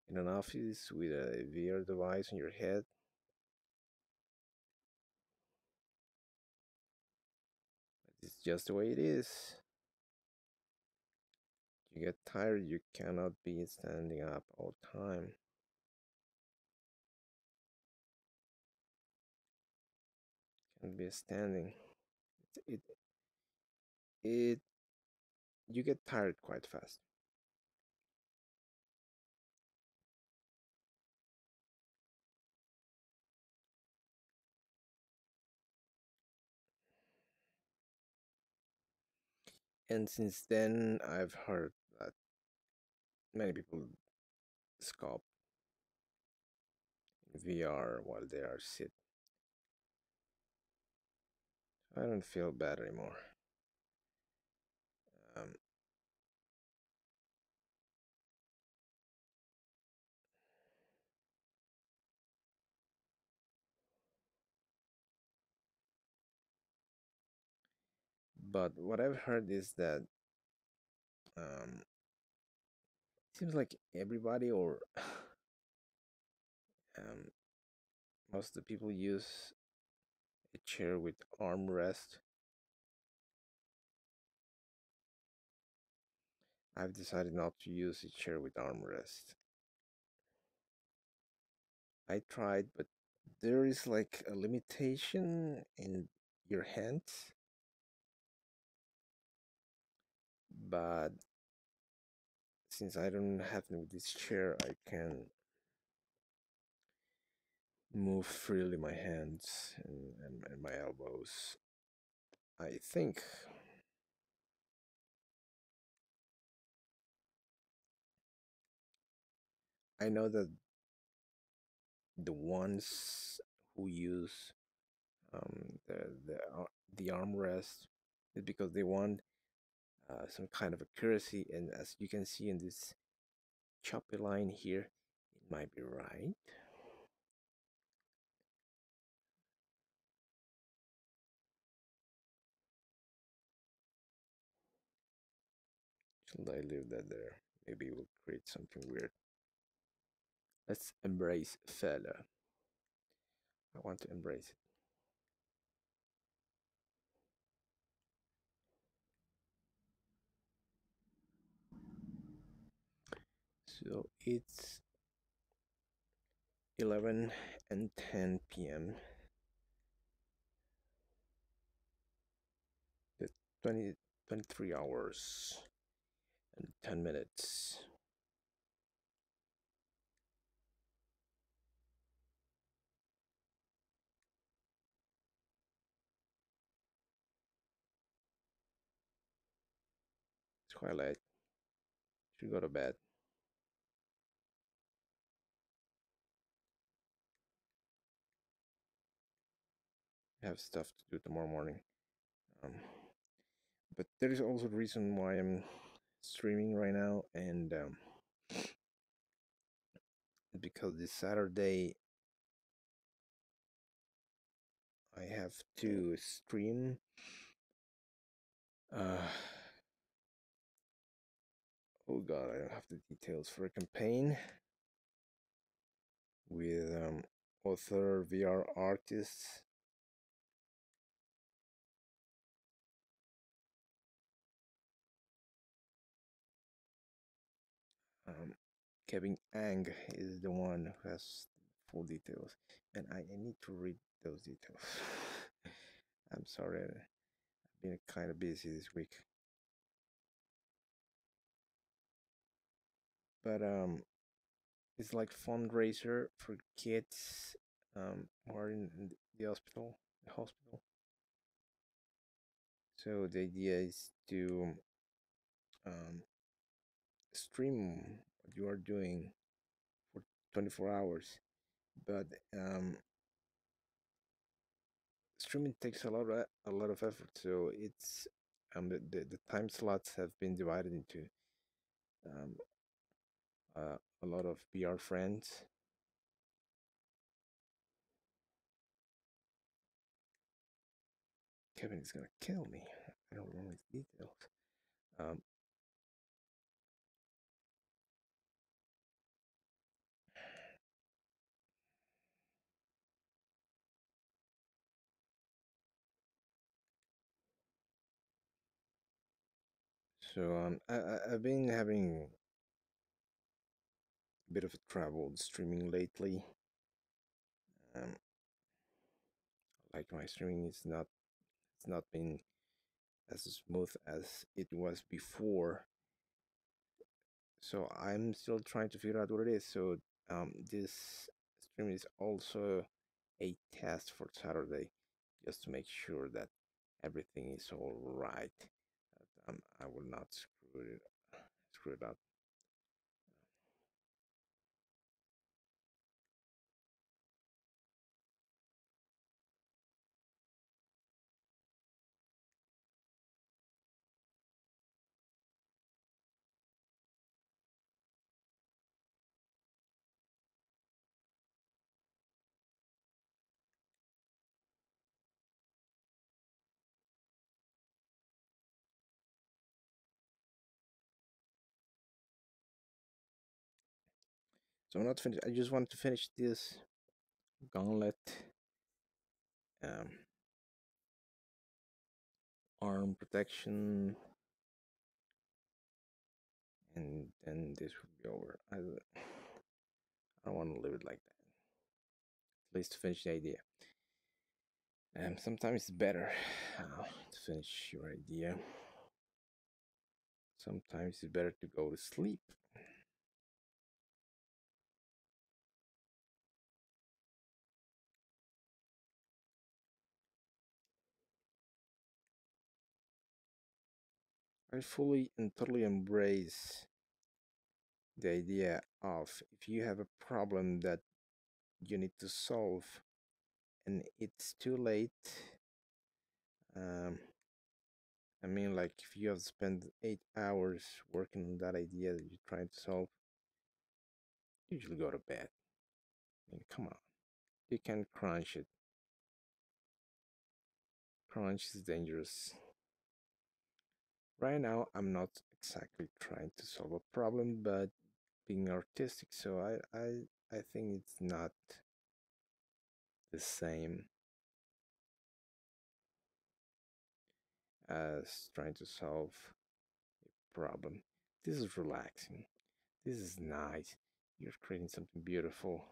in an office with a VR device on your head. It's just the way it is. You get tired, you cannot be standing up all the time. Can't be standing. It, it you get tired quite fast. And since then, I've heard that many people sculpt in VR while they are sit. I don't feel bad anymore. Um, But what I've heard is that seems like everybody or um, most of the people use a chair with armrest. I've decided not to use a chair with armrest. I tried, but there is like a limitation in your hands. But since I don't have this chair, I can move freely my hands and my elbows. I think I know that the ones who use the armrest is because they want some kind of accuracy, and as you can see in this choppy line here, it might be right. Should I leave that there? Maybe it will create something weird. Let's embrace failure. I want to embrace it. So it's 11 and 10 p.m. The 23 hours and 10 minutes. It's quite late. Should go to bed. I have stuff to do tomorrow morning. Um, but there is also a reason why I'm streaming right now, and because this Saturday I have to stream. Uh, oh god, I don't have the details for a campaign with author VR artists. Um, Kevin Ang is the one who has full details, and I need to read those details. I'm sorry, I've been kind of busy this week, but it's like fundraiser for kids who are in the hospital. The hospital. So the idea is to um, stream what you are doing for 24 hours, but streaming takes a lot of effort. So it's the time slots have been divided into um, a lot of VR friends. Kevin is gonna kill me. I don't remember his details. Um, so I've been having a bit of a trouble streaming lately. Um, like my streaming is not it's not been as smooth as it was before. So I'm still trying to figure out what it is. So this stream is also a test for Saturday, just to make sure that everything is all right. That I will not screw it up. So I'm not finished. I just want to finish this gauntlet, um, arm protection, and then this will be over. I don't want to leave it like that. At least to finish the idea. Sometimes it's better to finish your idea. Sometimes it's better to go to sleep. I fully and totally embrace the idea of if you have a problem that you need to solve and it's too late. Um, I mean, like if you have spent 8 hours working on that idea that you're trying to solve, usually go to bed. I mean, come on, you can crunch it. Crunch is dangerous. Right now, I'm not exactly trying to solve a problem, but being artistic, so I think it's not the same as trying to solve a problem. This is relaxing. This is nice. You're creating something beautiful.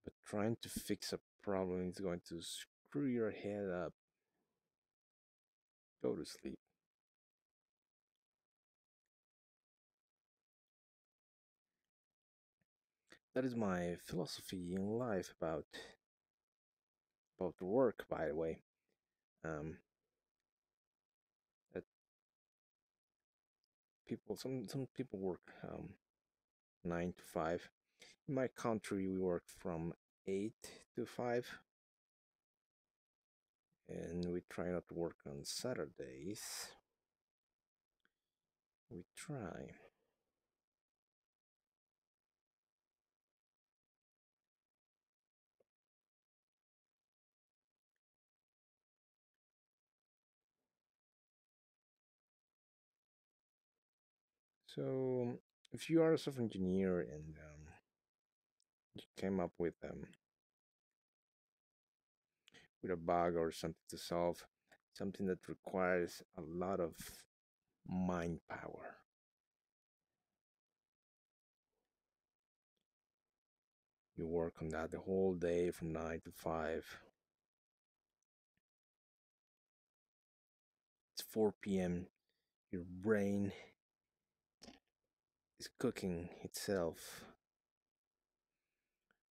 But trying to fix a problem is going to screw your head up. Go to sleep. That is my philosophy in life about the work, by the way. Um, that some people work 9 to 5. In my country, we work from 8 to 5, and we try not to work on Saturdays. We try. So, if you are a software engineer and you came up with a bug or something to solve, something that requires a lot of mind power, you work on that the whole day from 9 to 5. It's 4 p.m. Your brain is cooking itself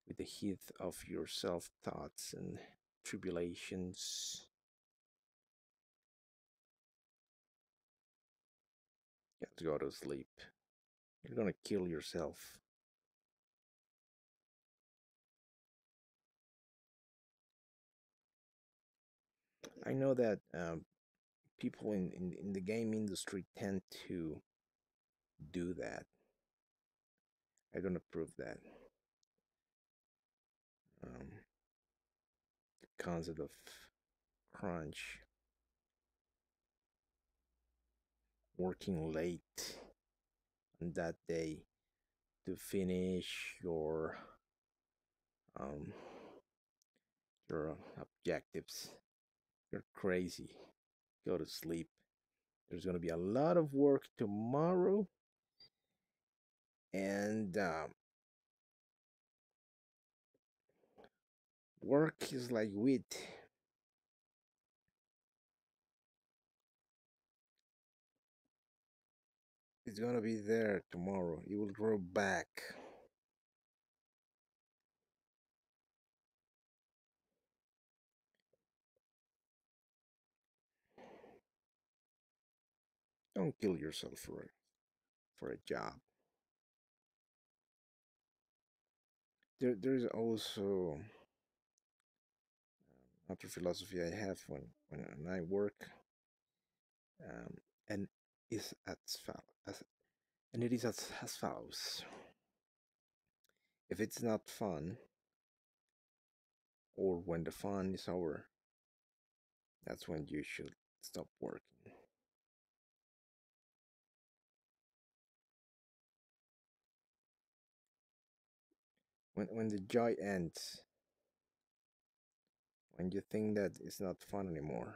with the heat of your self thoughts and tribulations. You have to go to sleep. You're gonna kill yourself. I know that people in the game industry tend to do that. I don't approve that. Um, the concept of crunch, working late on that day to finish um, your objectives. You're crazy. Go to sleep. There's going to be a lot of work tomorrow, and work is like wheat. It's going to be there tomorrow. It will grow back. Don't kill yourself for a job. There's also another philosophy I have when I work, um, and is and it is as follows: if it's not fun, or when the fun is over, that's when you should stop working. when the joy ends, when you think that it's not fun anymore,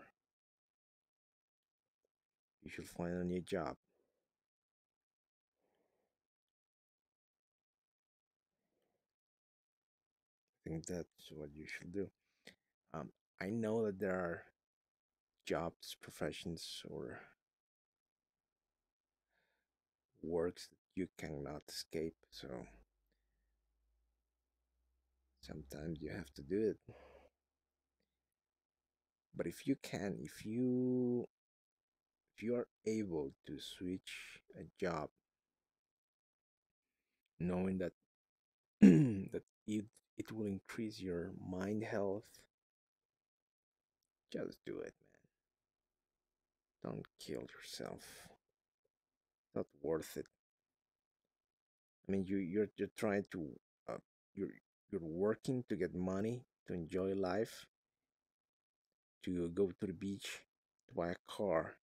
you should find a new job. I think that's what you should do. Um, I know that there are jobs, professions, or works that you cannot escape. So sometimes you have to do it. But if you can, if you are able to switch a job, knowing that that it will increase your mind health, just do it, man. Don't kill yourself. Not worth it. I mean, you're trying to uh, you're you're working to get money to enjoy life, to go to the beach, to buy a car,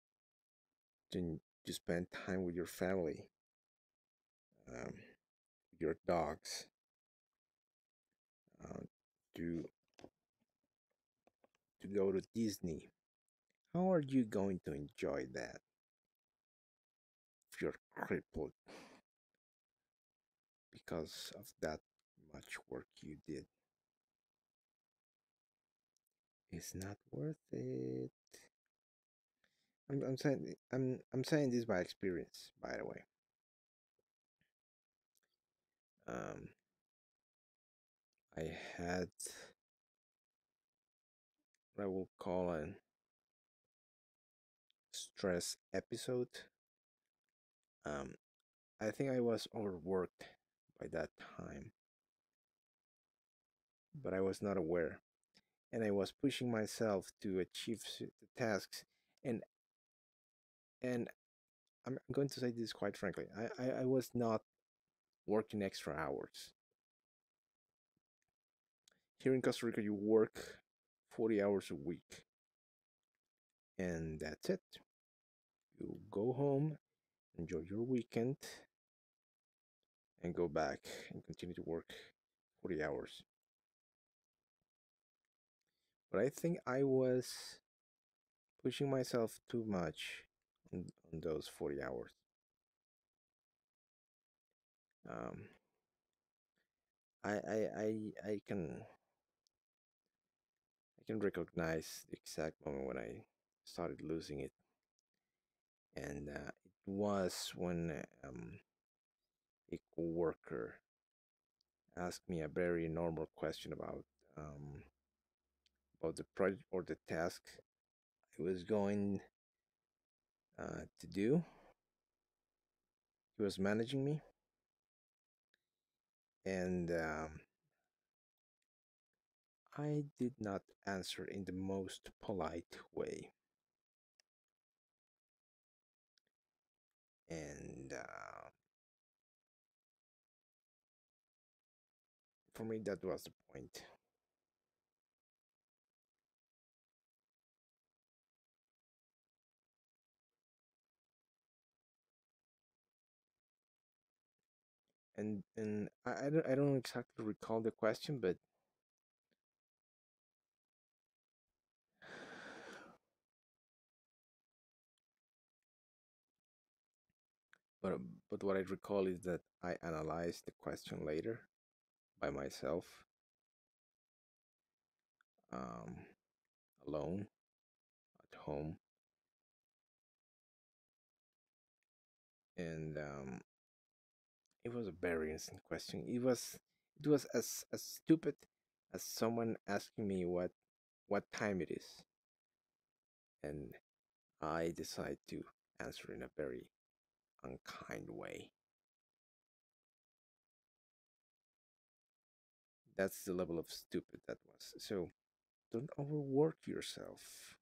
to spend time with your family, your dogs, uh, to go to Disney. How are you going to enjoy that if you're crippled because of that much work you did? It's not worth it. I'm saying this by experience, by the way. Um, I had what I will call a stress episode. Um, I think I was overworked by that time, but I was not aware, and I was pushing myself to achieve the tasks. And I'm going to say this quite frankly. I was not working extra hours. Here in Costa Rica, you work 40 hours a week, and that's it. You go home, enjoy your weekend, and go back and continue to work 40 hours. But I think I was pushing myself too much on those 40 hours. Um, I can recognize the exact moment when I started losing it, and it was when a coworker asked me a very normal question um, about the project or the task I was going to do. He was managing me, and I did not answer in the most polite way. And for me, that was the point. And I don't exactly recall the question, but but what I recall is that I analyzed the question later by myself, um, alone at home, and it was a very instant question. It was as stupid as someone asking me what time it is, and I decide to answer in a very unkind way. That's the level of stupid that was. So don't overwork yourself.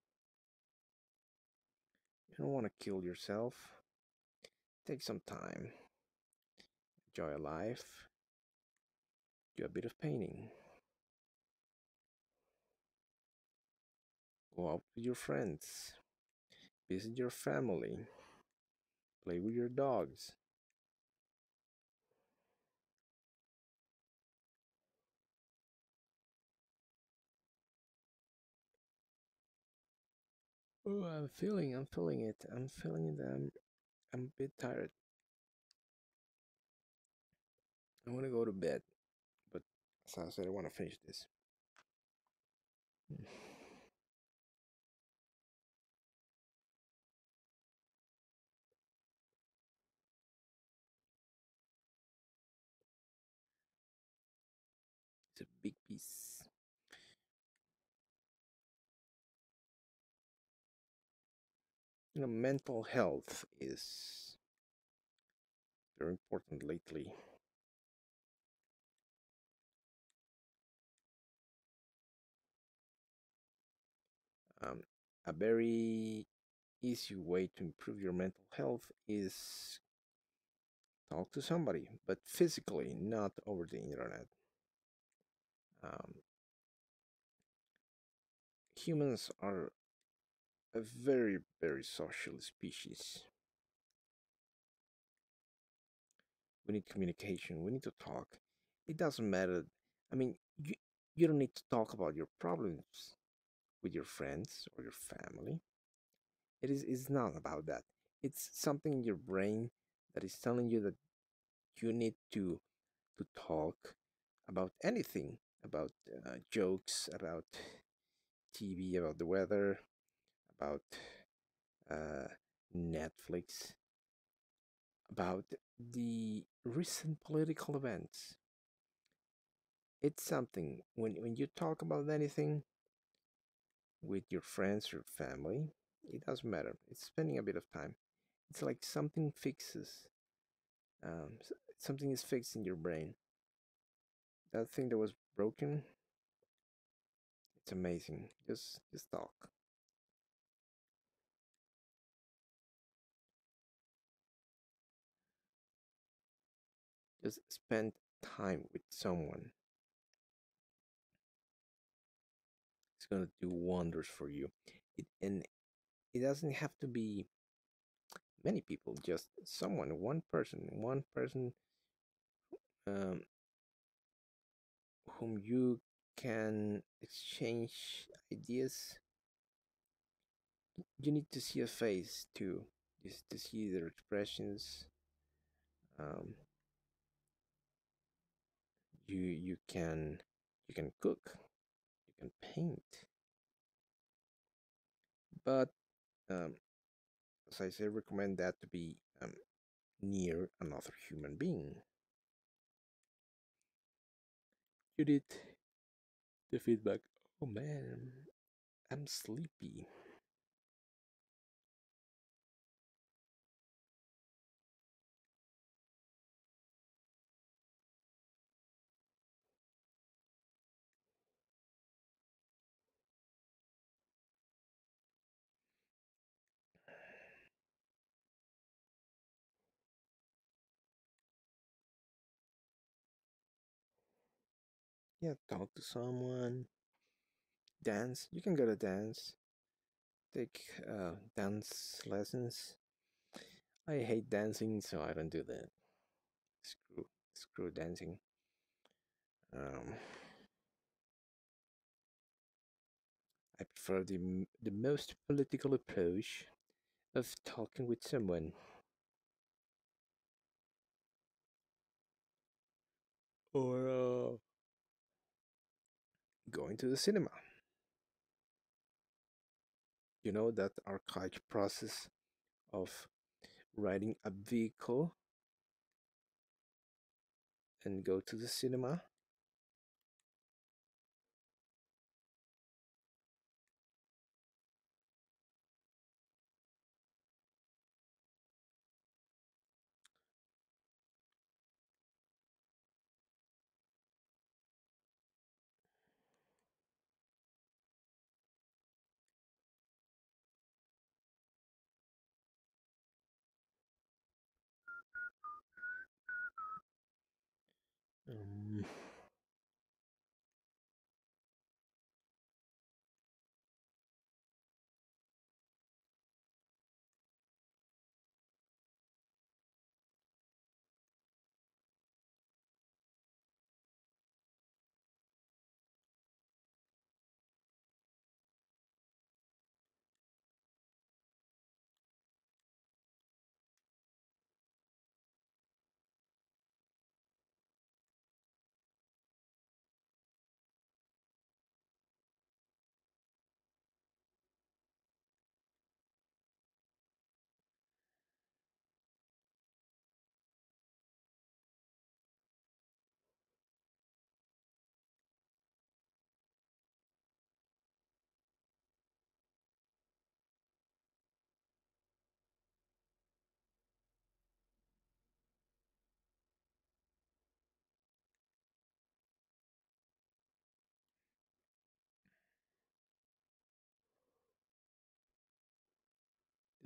You don't want to kill yourself. Take some time, enjoy life, do a bit of painting, go out with your friends, visit your family, play with your dogs. Oh, I'm feeling it. I'm feeling it. I'm a bit tired. I want to go to bed, but as I said, I want to finish this. It's a big piece. Mental health is very important lately. Um, a very easy way to improve your mental health is talk to somebody, but physically, not over the internet. Um, Humans are a very, very social species. We need communication. We need to talk. It doesn't matter. I mean, you don't need to talk about your problems with your friends or your family. It's not about that. It's something in your brain that is telling you that you need to talk about anything, about jokes, about TV, about the weather, about uh, Netflix, about the recent political events. It's something when you talk about anything with your friends or family, it doesn't matter. It's spending a bit of time. It's like something fixes. Something is fixed in your brain. That thing that was broken, it's amazing. Just talk. Just spend time with someone. It's gonna do wonders for you. And it doesn't have to be many people. Just someone, one person um, whom you can exchange ideas. You need to see a face too, just to see their expressions. Um, you can cook, you can paint, but um, as I say, recommend that to be near another human being. You did the feedback. Oh man, I'm sleepy. Yeah, talk to someone, dance. You can go to dance, take dance lessons. I hate dancing, so I don't do that. Screw, screw dancing. Um, I prefer the most political approach of talking with someone or going to the cinema. You know that archaic process of riding a vehicle and go to the cinema. Um,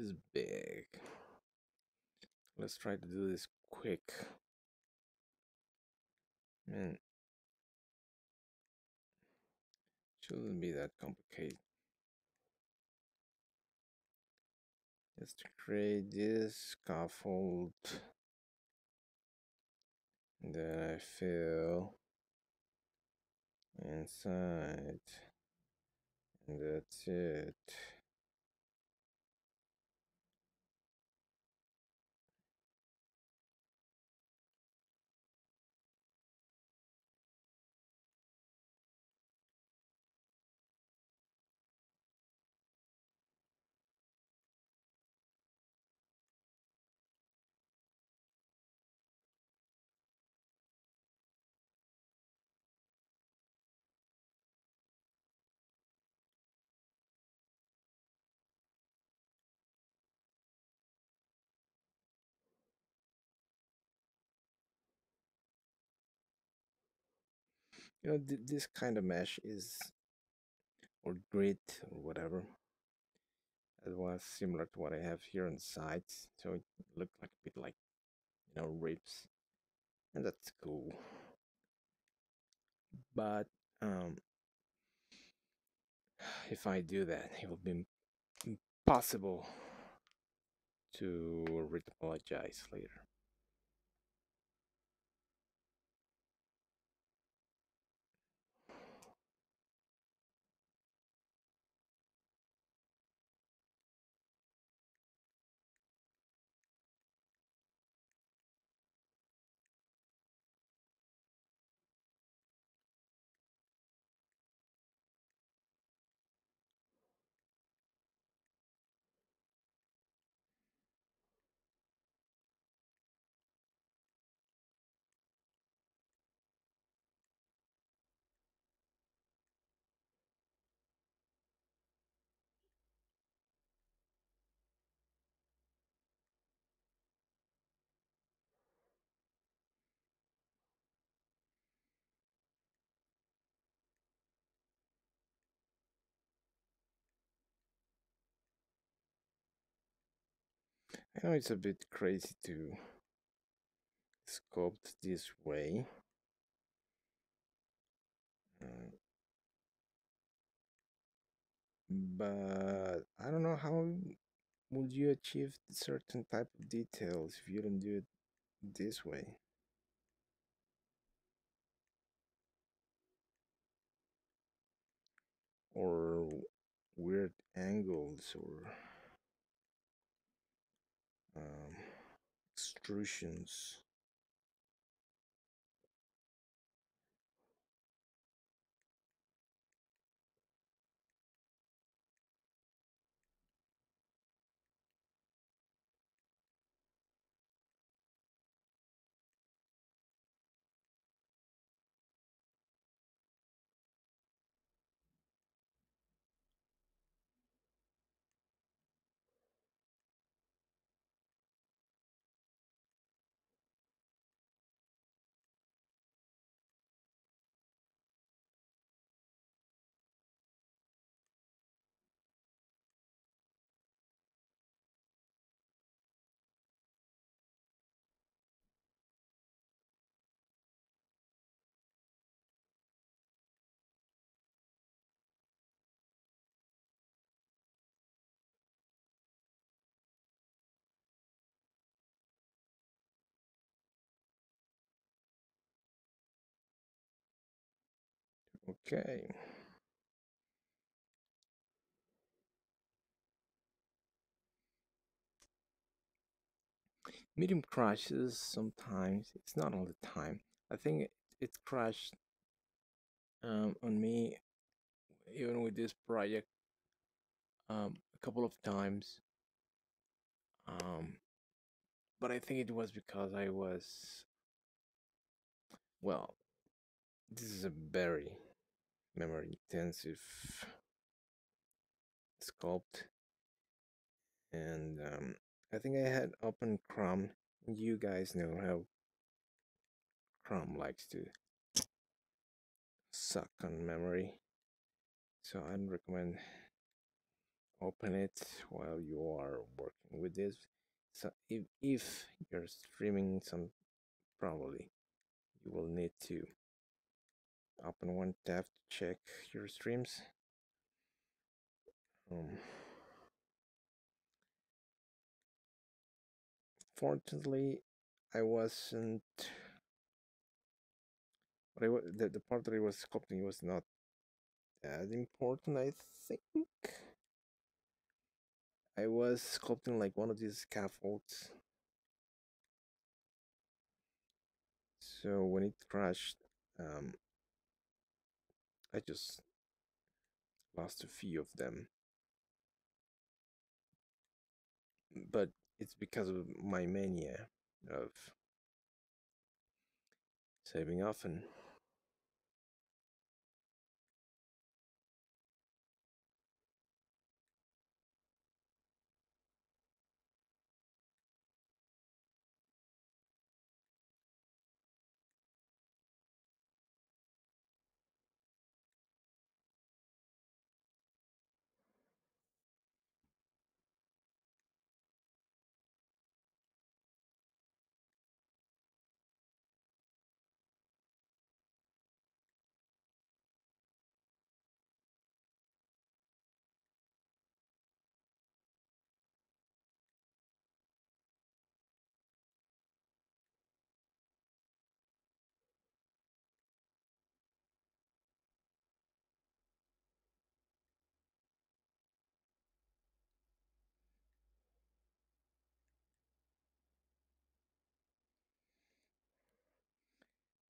is big. Let's try to do this quick. Man, shouldn't be that complicated. Just to create this scaffold that I fill inside, and that's it. This kind of mesh is, or grid, or whatever, it was similar to what I have here on the sides, so it looked like a bit like, ribs, and that's cool. But um, if I do that, it will be impossible to retopologize later. I know it's a bit crazy to sculpt this way, uh, but I don't know how would you achieve certain type of details if you don't do it this way, or weird angles, or um, extrusions. Okay. Medium crashes sometimes. It's not all the time. I think it crashed on me even with this project a couple of times. Um, but I think it was because I was, well, this is a very memory intensive sculpt, and I think I had open Chrome. You guys know how Chrome likes to suck on memory, so I'd recommend open it while you are working with this. So if you're streaming some, probably you will need to open one tab to check your streams. Um, Fortunately, I wasn't. But the part that I was sculpting was not as important. I think I was sculpting like one of these scaffolds. So when it crashed, um, I just lost a few of them. But it's because of my mania of saving often.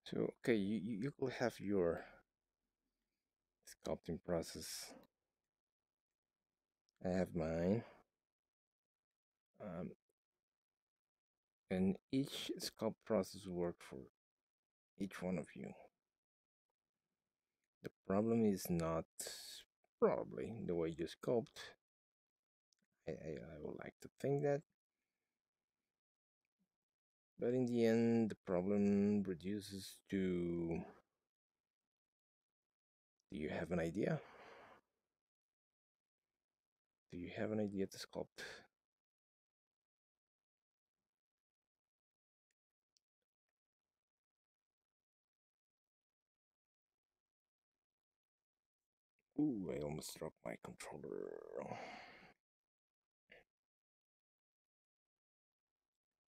So okay, you could have your sculpting process. I have mine. Um, and each sculpt process will work for each one of you. The problem is not probably the way you sculpt. I would like to think that, but in the end, the problem reduces to, do you have an idea? Do you have an idea to sculpt? Ooh, I almost dropped my controller.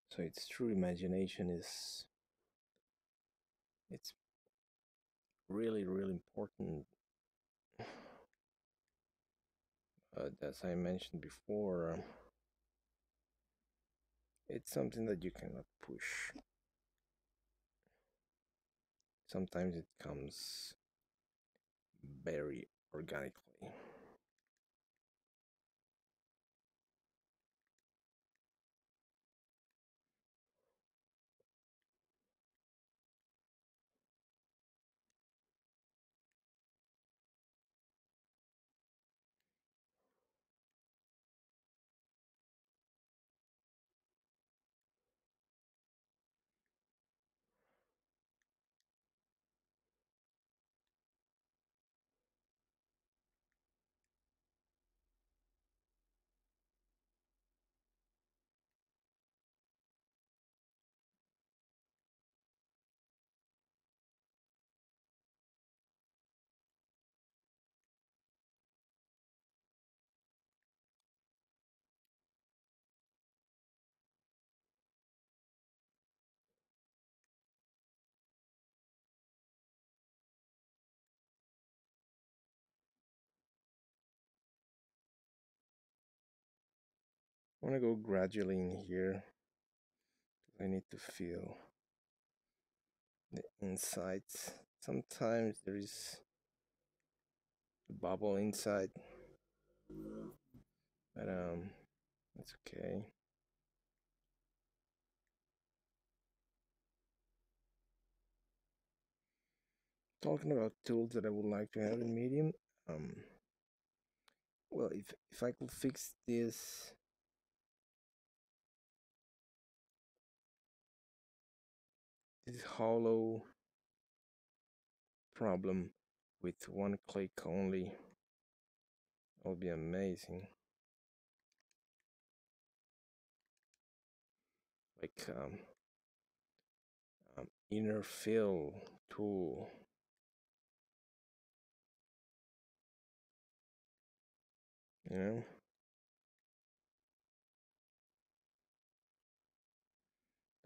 So it's true, imagination is, it's really, really important. As I mentioned before, it's something that you cannot push. Sometimes it comes very organically. I want to go gradually in here. I need to feel the insides. Sometimes there is a bubble inside, but it's okay. Talking about tools that I would like to have in Medium. Um, well, if I could fix this hollow problem with one click only, that would be amazing. like inner fill tool. You know,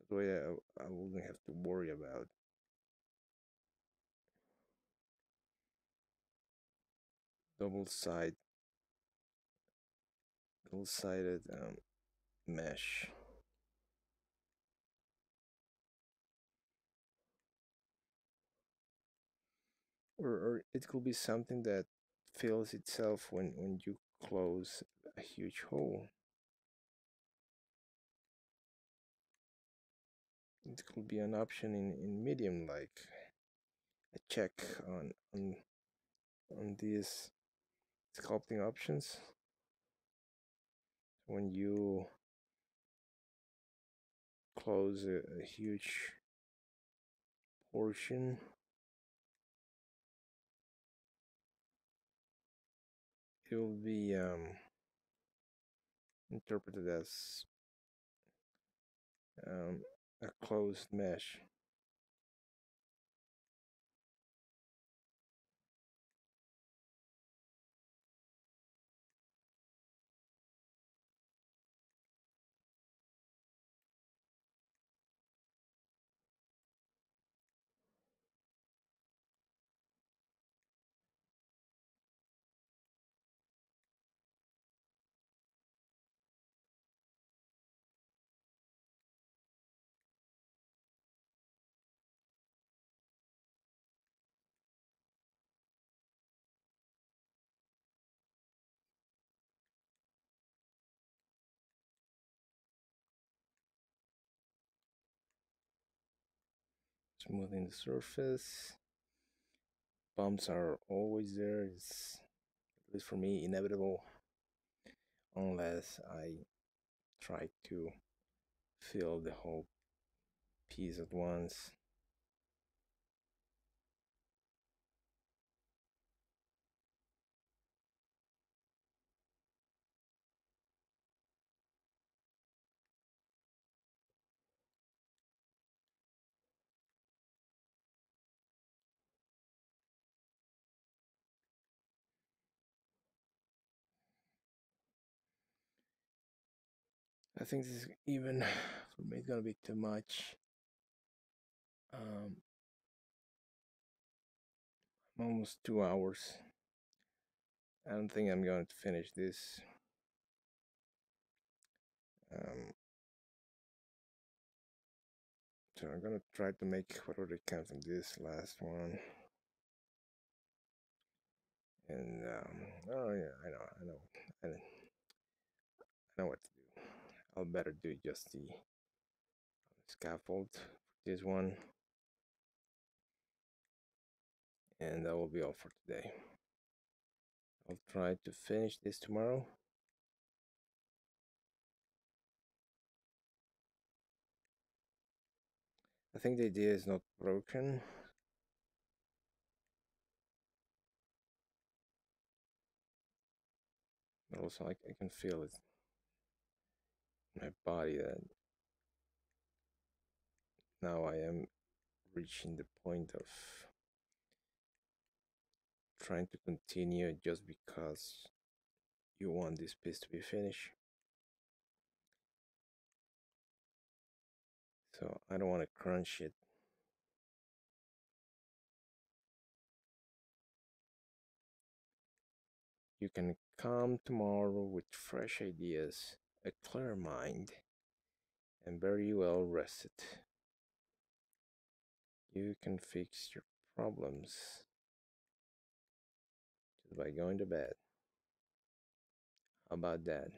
that way I wouldn't have to worry about double side, double-sided mesh. Or it could be something that fills itself when you close a huge hole. It could be an option in medium, like a check on these sculpting options. When you close a huge portion, it will be interpreted as um, a closed mesh. Smoothing the surface. Bumps are always there. It's, at least for me, inevitable unless I try to fill the whole piece at once. I think this is even for me. It's gonna be too much. Um, I'm almost 2 hours. I don't think I'm going to finish this. Um, so I'm gonna try to make whatever I can from this last one. And oh yeah, I know what to do. I'll better do just the scaffold for this one, and that will be all for today. I'll try to finish this tomorrow. I think the idea is not broken, but also I can feel it in my body that now I am reaching the point of trying to continue just because you want this piece to be finished. So I don't want to crunch it. You can come tomorrow with fresh ideas, a clear mind, and very well rested. You can fix your problems just by going to bed. How about that?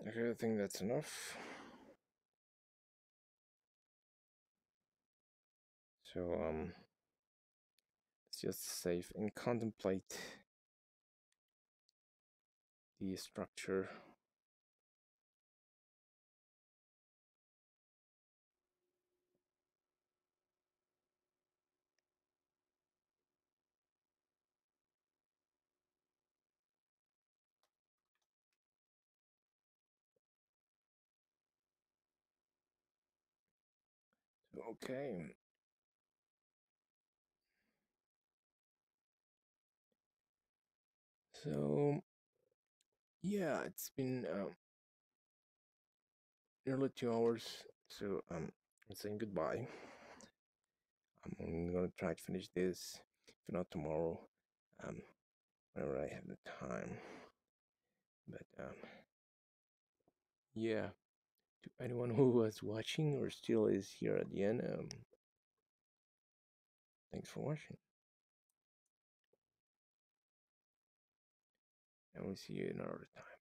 Okay, I think that's enough. So Let's just save and contemplate the structure. Okay. So yeah, it's been nearly 2 hours. So I'm saying goodbye. I'm gonna try to finish this, if not tomorrow, um, whenever I have the time. But yeah, to anyone who was watching or still is here at the end, thanks for watching, and we'll see you another time.